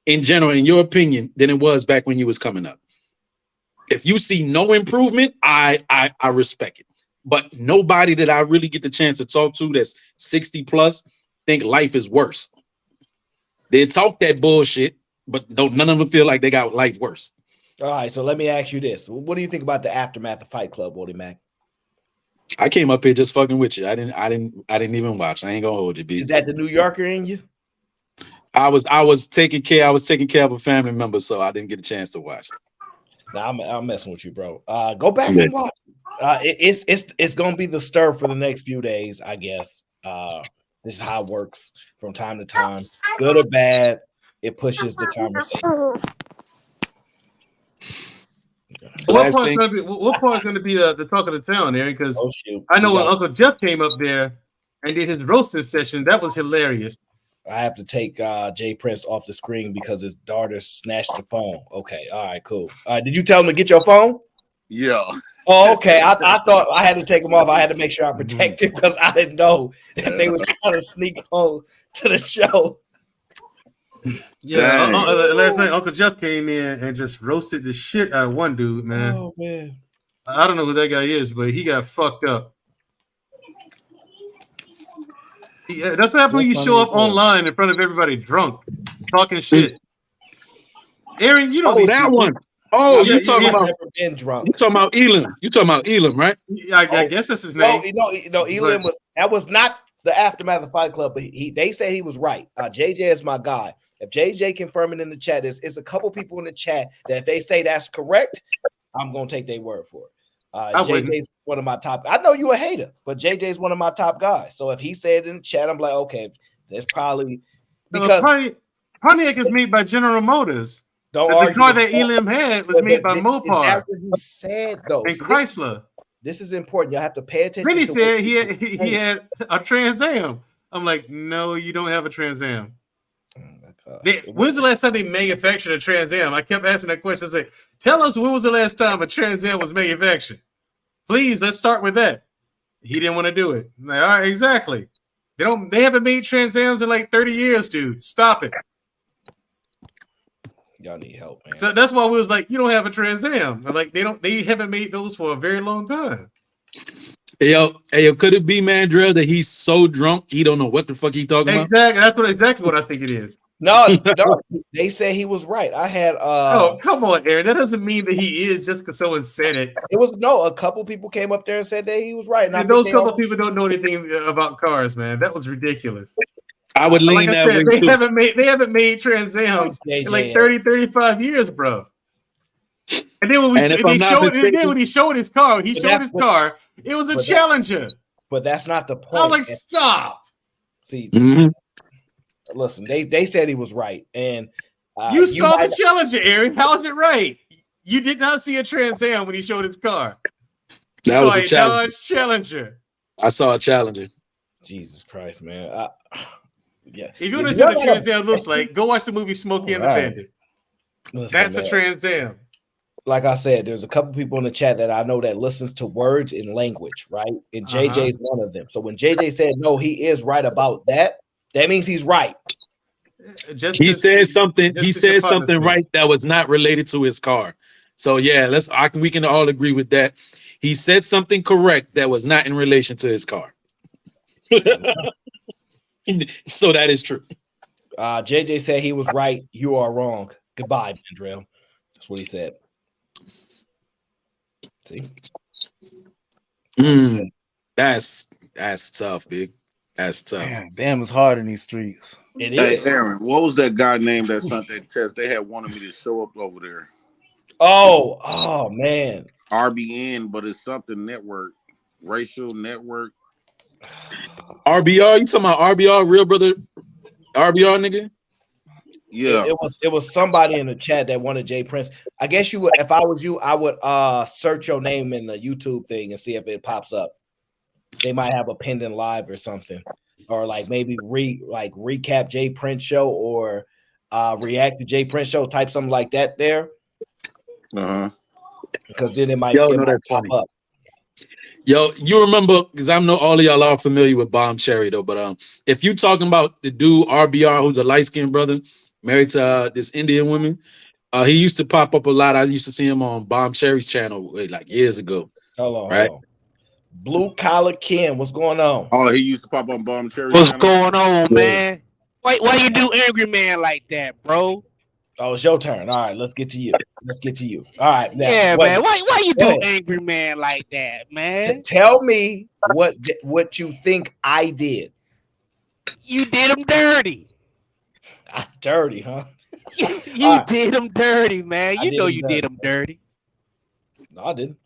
In general, in your opinion, than it was back when you was coming up. If you see no improvement, I respect it. But nobody that I really get the chance to talk to that's 60 plus think life is worse. They talk that bullshit, but none of them feel like they got life worse. All right, so let me ask you this: what do you think about the aftermath of Fight Club, Wody Mac? I came up here just fucking with you. I didn't even watch. I ain't gonna hold you, B. Is that the New Yorker in you? I was taking care of a family member, so I didn't get a chance to watch. Nah, I'm messing with you, bro. Go back and watch. It's gonna be the stir for the next few days, I guess. This is how it works from time to time, good or bad. It pushes the conversation. What part's gonna be the talk of the town, Aaron? Because I know when Uncle Jeff came up there and did his roasting session, that was hilarious. I have to take Jay Prince off the screen because his daughter snatched the phone. Okay, all right, cool. Did you tell him to get your phone? Yeah. Oh, okay. I thought I had to take him off. I had to make sure I protect him because I didn't know if they was trying to sneak on to the show. Yeah, last night Uncle Jeff came in and just roasted the shit out of one dude, man. Oh man, I don't know who that guy is, but he got fucked up. Yeah, that's what happens when you show up online in front of everybody drunk, talking shit. Aaron, you know that people. one. Oh, you talking about been drunk. You talking about Elam? You talking about Elam, right? I guess that's his name. No, Elam was not the aftermath of Fight Club, but they said he was right. JJ is my guy. If JJ confirm it in the chat, it's a couple people in the chat that if they say that's correct, I'm gonna take their word for it. JJ's one of my top. I know you a hater, but JJ's one of my top guys. So if he said it in the chat, I'm like, okay, that's probably because Pontiac is made by General Motors. The car that Elam had was made by Mopar. That's what he said, though. And Chrysler. This is important. You have to pay attention. Then he said he had a Trans Am. I'm like, no, you don't have a Trans Am. When's the last time they manufactured a Trans Am? I kept asking that question. I say, tell us when was the last time a Trans Am was manufactured? Please, let's start with that. He didn't want to do it. I'm like, all right, exactly. They haven't made Trans Ams in like 30 years, dude. Stop it. Y'all need help, man. So that's why we was like, you don't have a Trans Am. Like they haven't made those for a very long time. Hey yo, could it be Mandrell that he's so drunk he don't know what the fuck he talking about? Exactly. That's exactly what I think it is. No, they said he was right. I had oh, come on, Aaron. That doesn't mean that he is just because someone said it. It was a couple people came up there and said that he was right. And those couple people don't know anything about cars, man. That was ridiculous. I would lean like that I said, way they haven't made Trans Ams in like 30, 35 years, bro. And then when he showed his car, it was a Challenger. But that's not the point. I was like, stop. See, listen, they said he was right, and you saw the Challenger, Aaron. How is it right? You did not see a Trans Am when he showed his car. That was a Dodge Challenger. I saw a Challenger. Jesus Christ, man. Yeah. If you want to see what a Trans Am looks like, go watch the movie Smokey and the Bandit. That's a Trans Am. Like I said, there's a couple people in the chat that I know that listens to words and language, right? And JJ is one of them. So when JJ said no, he is right about that. That means he's right. He said something right that was not related to his car. So yeah, we can all agree with that. He said something correct that was not in relation to his car. So that is true. JJ said he was right. You are wrong. Goodbye, Mandrell. That's what he said. See? That's tough, big. That's tough. Damn, it's hard in these streets. It is. Hey, Aaron, what was that guy named that sent that test? They had wanted me to show up over there. Oh man. RBN, but it's something network. Racial network. RBR, you talking about RBR, real brother? RBR nigga? Yeah. It was somebody in the chat that wanted Jay Prince. I guess you would, if I was you, I would search your name in the YouTube thing and see if it pops up. They might have a pending live or something. Or like maybe recap Jay Prince show or react to Jay Prince show, type something like that there. Because then it might pop up. Yo, you remember, because I know all of y'all are familiar with Bomb Cherry though, but if you talking about the dude RBR, who's a light-skinned brother married to this Indian woman, he used to pop up a lot. I used to see him on Bomb Cherry's channel like years ago. Hold on. Blue Collar Ken, what's going on? Oh, he used to pop on Bomb Cherry. What's going on, man? Why you do Angry Man like that, bro? Oh, it's your turn. All right, let's get to you. All right, now, yeah, man. Why you do Angry Man like that, man? Tell me what you think I did. You did him dirty. Dirty, huh? You did him dirty, man. You know you did him dirty. No, I didn't.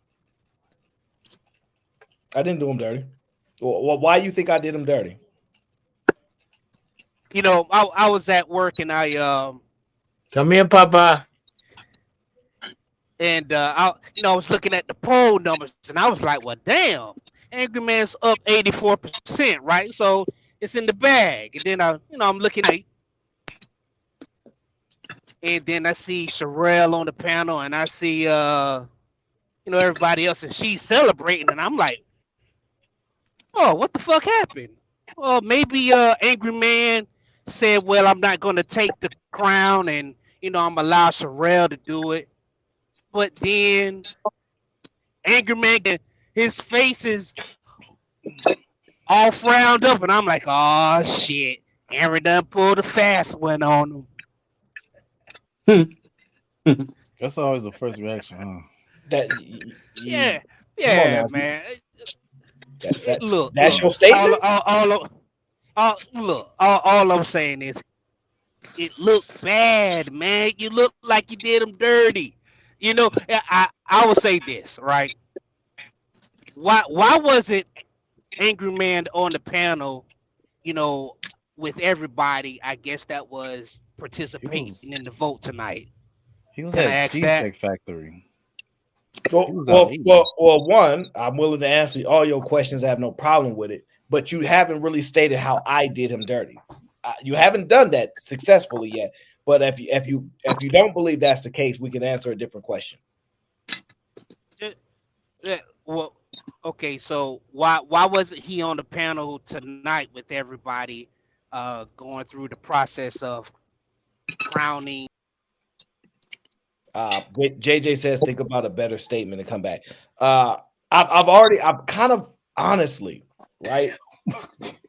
I didn't do him dirty. Well, why you think I did him dirty? You know, I was at work and I come here, Papa. And I was looking at the poll numbers and I was like, well, damn, Angry Man's up 84%, right? So it's in the bag. And then I'm looking at, and then I see Sherelle on the panel and I see everybody else and she's celebrating and I'm like, oh, what the fuck happened? Well, maybe Angry Man said, well, I'm not going to take the crown and, I'm allow Sherelle to do it. But then Angry Man, his face is all frowned up and I'm like, oh, shit. Aaron done pulled a fast one on him. That's always the first reaction, huh? Yeah, man. Look, that's your statement. All I'm saying is, it looked bad, man. You look like you did him dirty. I would say this, right? Why wasn't Angry Man on the panel? With everybody, I guess that was participating in the vote tonight. He was at Cheesecake Factory. Well, one, I'm willing to answer all your questions. I have no problem with it, but you haven't really stated how I did him dirty. You haven't done that successfully yet. But if you don't believe that's the case, we can answer a different question. Well, okay. So why wasn't he on the panel tonight with everybody, going through the process of crowning? JJ says, think about a better statement and come back. I've kind of honestly, right?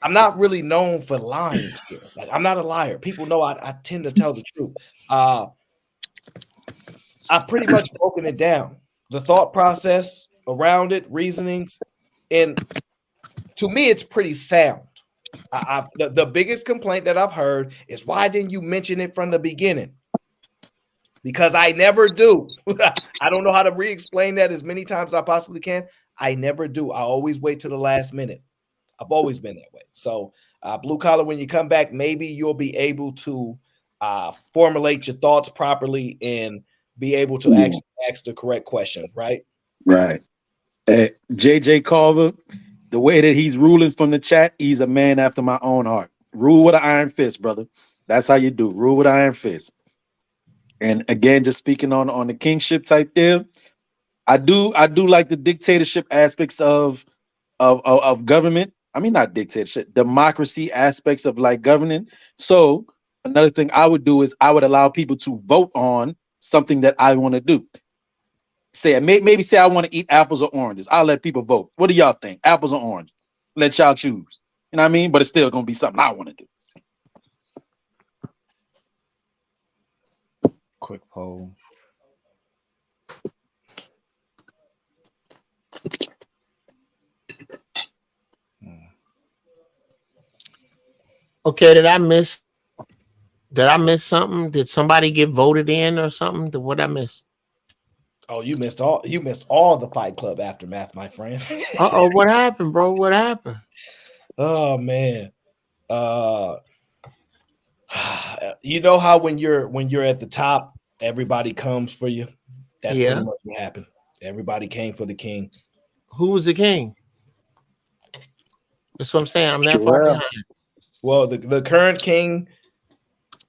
I'm not really known for lying here. Like, I'm not a liar. People know I tend to tell the truth. I've pretty much broken it down. The thought process around it, reasonings, and to me, it's pretty sound. The biggest complaint that I've heard is, why didn't you mention it from the beginning? Because I never do. I don't know how to re-explain that as many times as I possibly can. I never do. I always wait to the last minute. I've always been that way. So, Blue Collar, when you come back, maybe you'll be able to formulate your thoughts properly and be able to actually ask the correct questions, right? Right. JJ Carver, the way that he's ruling from the chat, he's a man after my own heart. Rule with an iron fist, brother. That's how you do. Rule with an iron fist. And again, just speaking on the kingship type there, I do like the dictatorship aspects of government. I mean, not dictatorship, democracy aspects of like governing. So another thing I would do is I would allow people to vote on something that I want to do. Maybe say I want to eat apples or oranges. I'll let people vote. What do y'all think? Apples or oranges? Let y'all choose. You know what I mean? But it's still gonna be something I want to do. Quick poll. Okay, did I miss something? Did somebody get voted in or something? What I miss? Oh, you missed all the Fight Club aftermath, my friend. Uh-oh, what happened, bro? What happened? Oh man. You know how when you're at the top, everybody comes for you? That's pretty much what happened. Everybody came for the king. Who was the king? That's what I'm saying. I'm that far behind. Well, the current king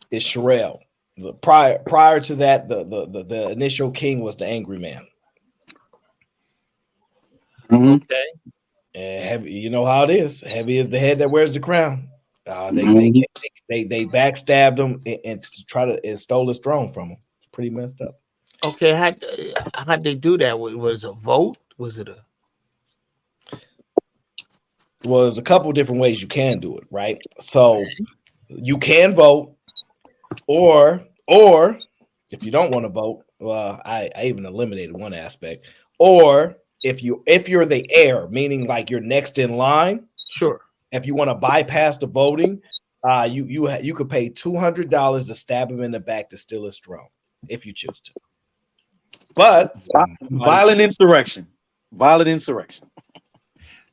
is Sherelle. The prior to that, the initial king was the Angry Man. Okay. And heavy, you know how it is. Heavy is the head that wears the crown. They backstabbed him and stole his throne from him. It's pretty messed up. Okay, how'd they do that? Was it a vote? Was it a? Well, there's a couple different ways you can do it, right? So you can vote, or if you don't want to vote, well, I even eliminated one aspect. Or if you're the heir, meaning like you're next in line, sure. If you want to bypass the voting, you could pay $200 to stab him in the back to steal his throne, if you choose to. But violent insurrection.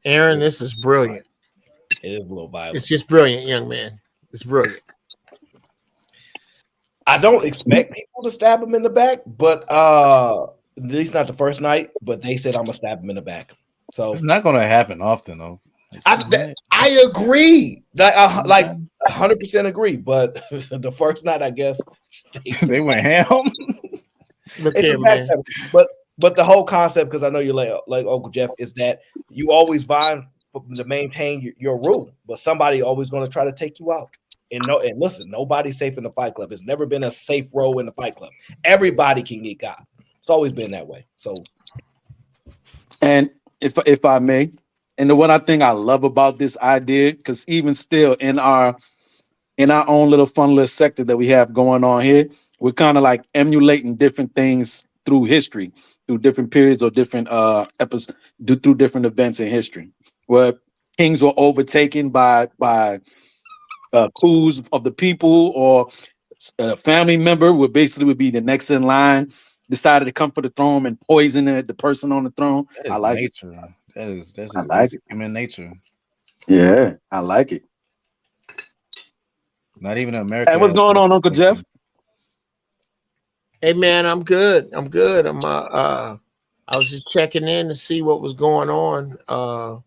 Aaron, this is brilliant. It is a little violent. It's just brilliant, young man. It's brilliant. I don't expect people to stab him in the back, but at least not the first night. But they said I'm gonna stab him in the back. So it's not gonna happen often, though. I agree. Like 100% agree. But the first night, I guess they went ham. Look here, man. But the whole concept, because I know you're like Uncle Jeff, is that you always vying to maintain your rule, but somebody always going to try to take you out. And listen, nobody's safe in the Fight Club. It's never been a safe role in the Fight Club. Everybody can get got. It's always been that way. So, and if I may, and the one thing I love about this idea, because even still in our own little fun little sector that we have going on here, we're kind of like emulating different things through history, through different periods or different episodes, through different events in history, where kings were overtaken by coups of the people, or a family member would be the next in line, decided to come for the throne and poison the person on the throne. I like nature. That's human nature. Yeah, I like it. Not even America. Hey, what's going on, Uncle Jeff? Hey man, I'm good. I'm I was just checking in to see what was going on.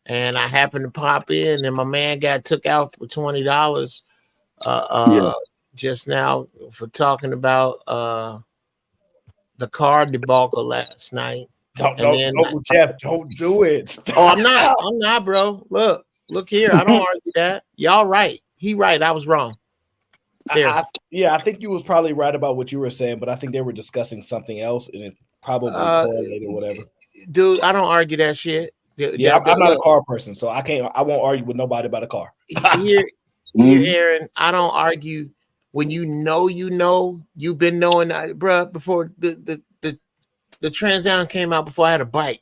And I happened to pop in, and my man got took out for $20 just now for talking about the car debacle last night. Uncle Jeff, don't do it. Oh, I'm not, bro. Look here. I don't argue that. Y'all right. He right. I was wrong. I think you was probably right about what you were saying, but I think they were discussing something else, and it probably correlated or whatever. Dude, I don't argue that shit. I'm not a car person, so I won't argue with nobody about a car. Here, Aaron, I don't argue when you know, you've been knowing, bro, before the Trans Am came out, before I had a bike.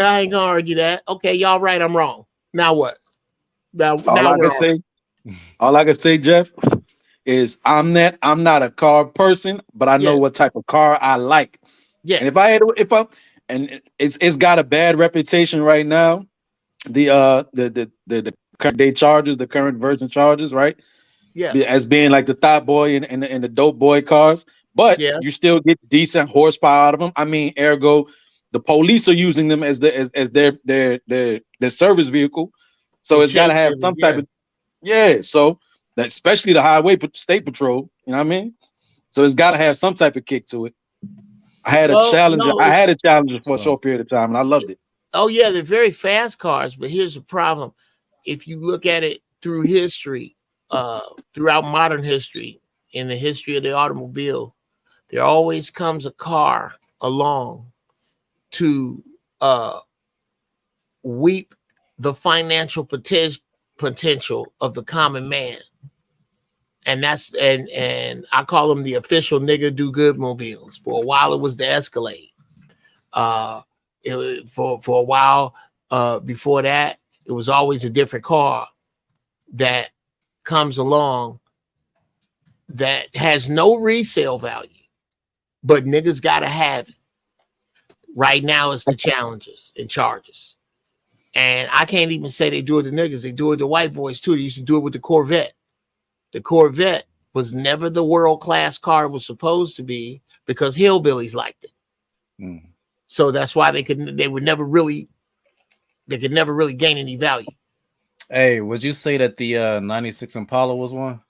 I ain't gonna argue that. Okay, y'all right, I'm wrong. Now what? All I can say, Jeff, is I'm not a car person, but I know what type of car I like. Yeah. And it's got a bad reputation right now. The current day Chargers, the current version Chargers, right? Yeah. As being like the thought boy and the dope boy cars, but you still get decent horsepower out of them. I mean, ergo, the police are using them as their service vehicle. So it's got to have some type of so that, especially the highway state patrol, you know what I mean? So it's got to have some type of kick to it. I had a Challenger for a short period of time, and I loved it. Oh yeah, they're very fast cars, but here's the problem: if you look at it through history, throughout modern history, in the history of the automobile, there always comes a car along to weep the financial potential of the common man. And that's and I call them the official nigga do good mobiles. For a while it was the Escalade. For a while before that, it was always a different car that comes along that has no resale value, but niggas gotta have it. Right now it's the Challengers and Chargers. And I can't even say they do it to niggas, they do it to white boys too. They used to do it with the Corvette. The Corvette was never the world-class car it was supposed to be because hillbillies liked it. So that's why they could never really gain any value. Hey, would you say that the 96 Impala was one?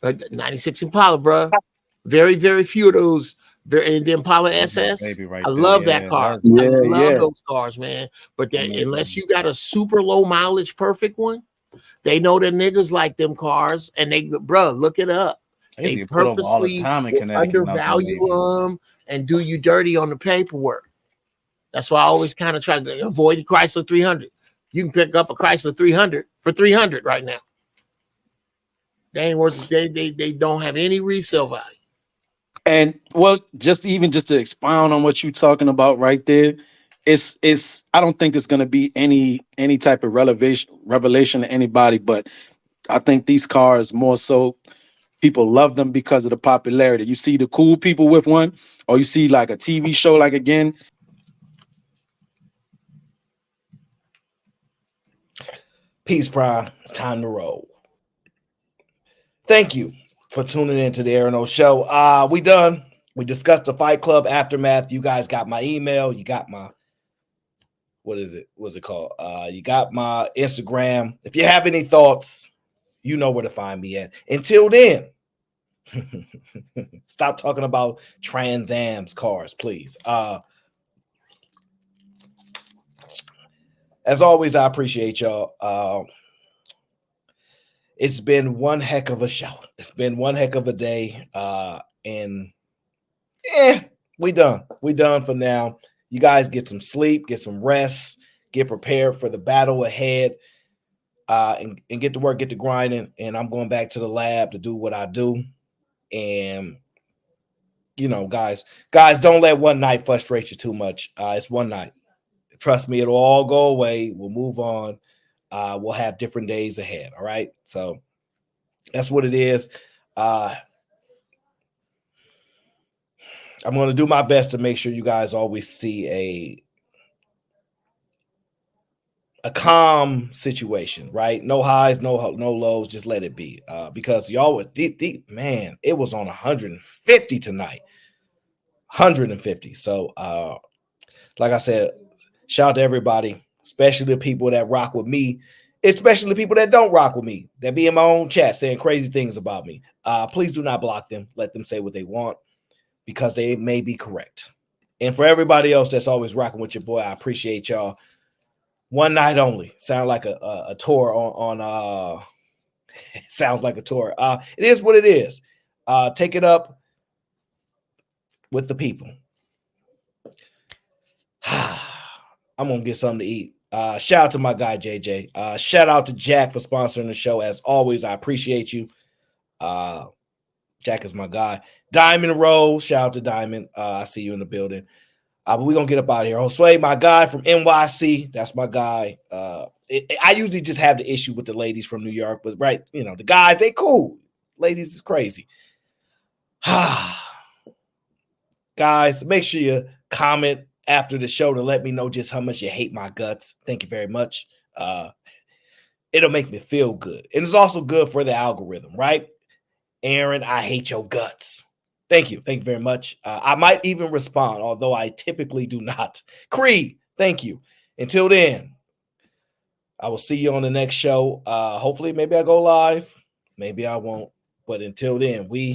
96 Impala, bro. Very, very few of those. And the Impala SS. I love that car. I love those cars, man. But unless you got a super low mileage perfect one, they know that niggas like them cars, and look it up. They purposely undervalue them and do you dirty on the paperwork. That's why I always kind of try to avoid the Chrysler 300. You can pick up a Chrysler 300 for $300 right now. They ain't worth it. They don't have any resale value. And well, just to expound on what you're talking about right there, it's I don't think it's gonna be any type of revelation to anybody, but I think these cars more so people love them because of the popularity. You see the cool people with one, or you see like a TV show, like again. Peace, Prime. It's time to roll. Thank you for tuning in to the Aaron O Show. We done. We discussed the Fight Club aftermath. You guys got my email. You got my what's it called? You got my Instagram. If you have any thoughts, you know where to find me at. Until then, stop talking about Trans Am's cars, please. As always, I appreciate y'all. It's been one heck of a show. It's been one heck of a day. And we done. We done for now. You guys get some sleep, get some rest, get prepared for the battle ahead, and get to work, get to grinding. And I'm going back to the lab to do what I do. And guys, don't let one night frustrate you too much. It's one night. Trust me, it'll all go away. We'll move on. We'll have different days ahead. All right. So that's what it is. I'm going to do my best to make sure you guys always see a calm situation, right? No highs, no lows, just let it be. Because y'all were deep, man, it was on 150 tonight. 150. So like I said, shout out to everybody, especially the people that rock with me, especially the people that don't rock with me, that be in my own chat saying crazy things about me. Please do not block them. Let them say what they want, because they may be correct. And for everybody else that's always rocking with your boy, I appreciate y'all. One night only. Sound like a tour on sounds like a tour. It is what it is. Take it up with the people. I'm gonna get something to eat. Shout out to my guy JJ. Shout out to Jack for sponsoring the show. As always, I appreciate you. Jack is my guy. Diamond Rose, shout out to Diamond. I see you in the building. But we're gonna get up out of here. Josue, my guy from NYC. That's my guy. I usually just have the issue with the ladies from New York, but right, the guys, they cool. Ladies is crazy. Guys, make sure you comment after the show to let me know just how much you hate my guts. Thank you very much. It'll make me feel good. And it's also good for the algorithm, right? Aaron, I hate your guts. Thank you. Thank you very much. I might even respond, although I typically do not. Creed, thank you. Until then, I will see you on the next show. Hopefully, maybe I go live. Maybe I won't. But until then, we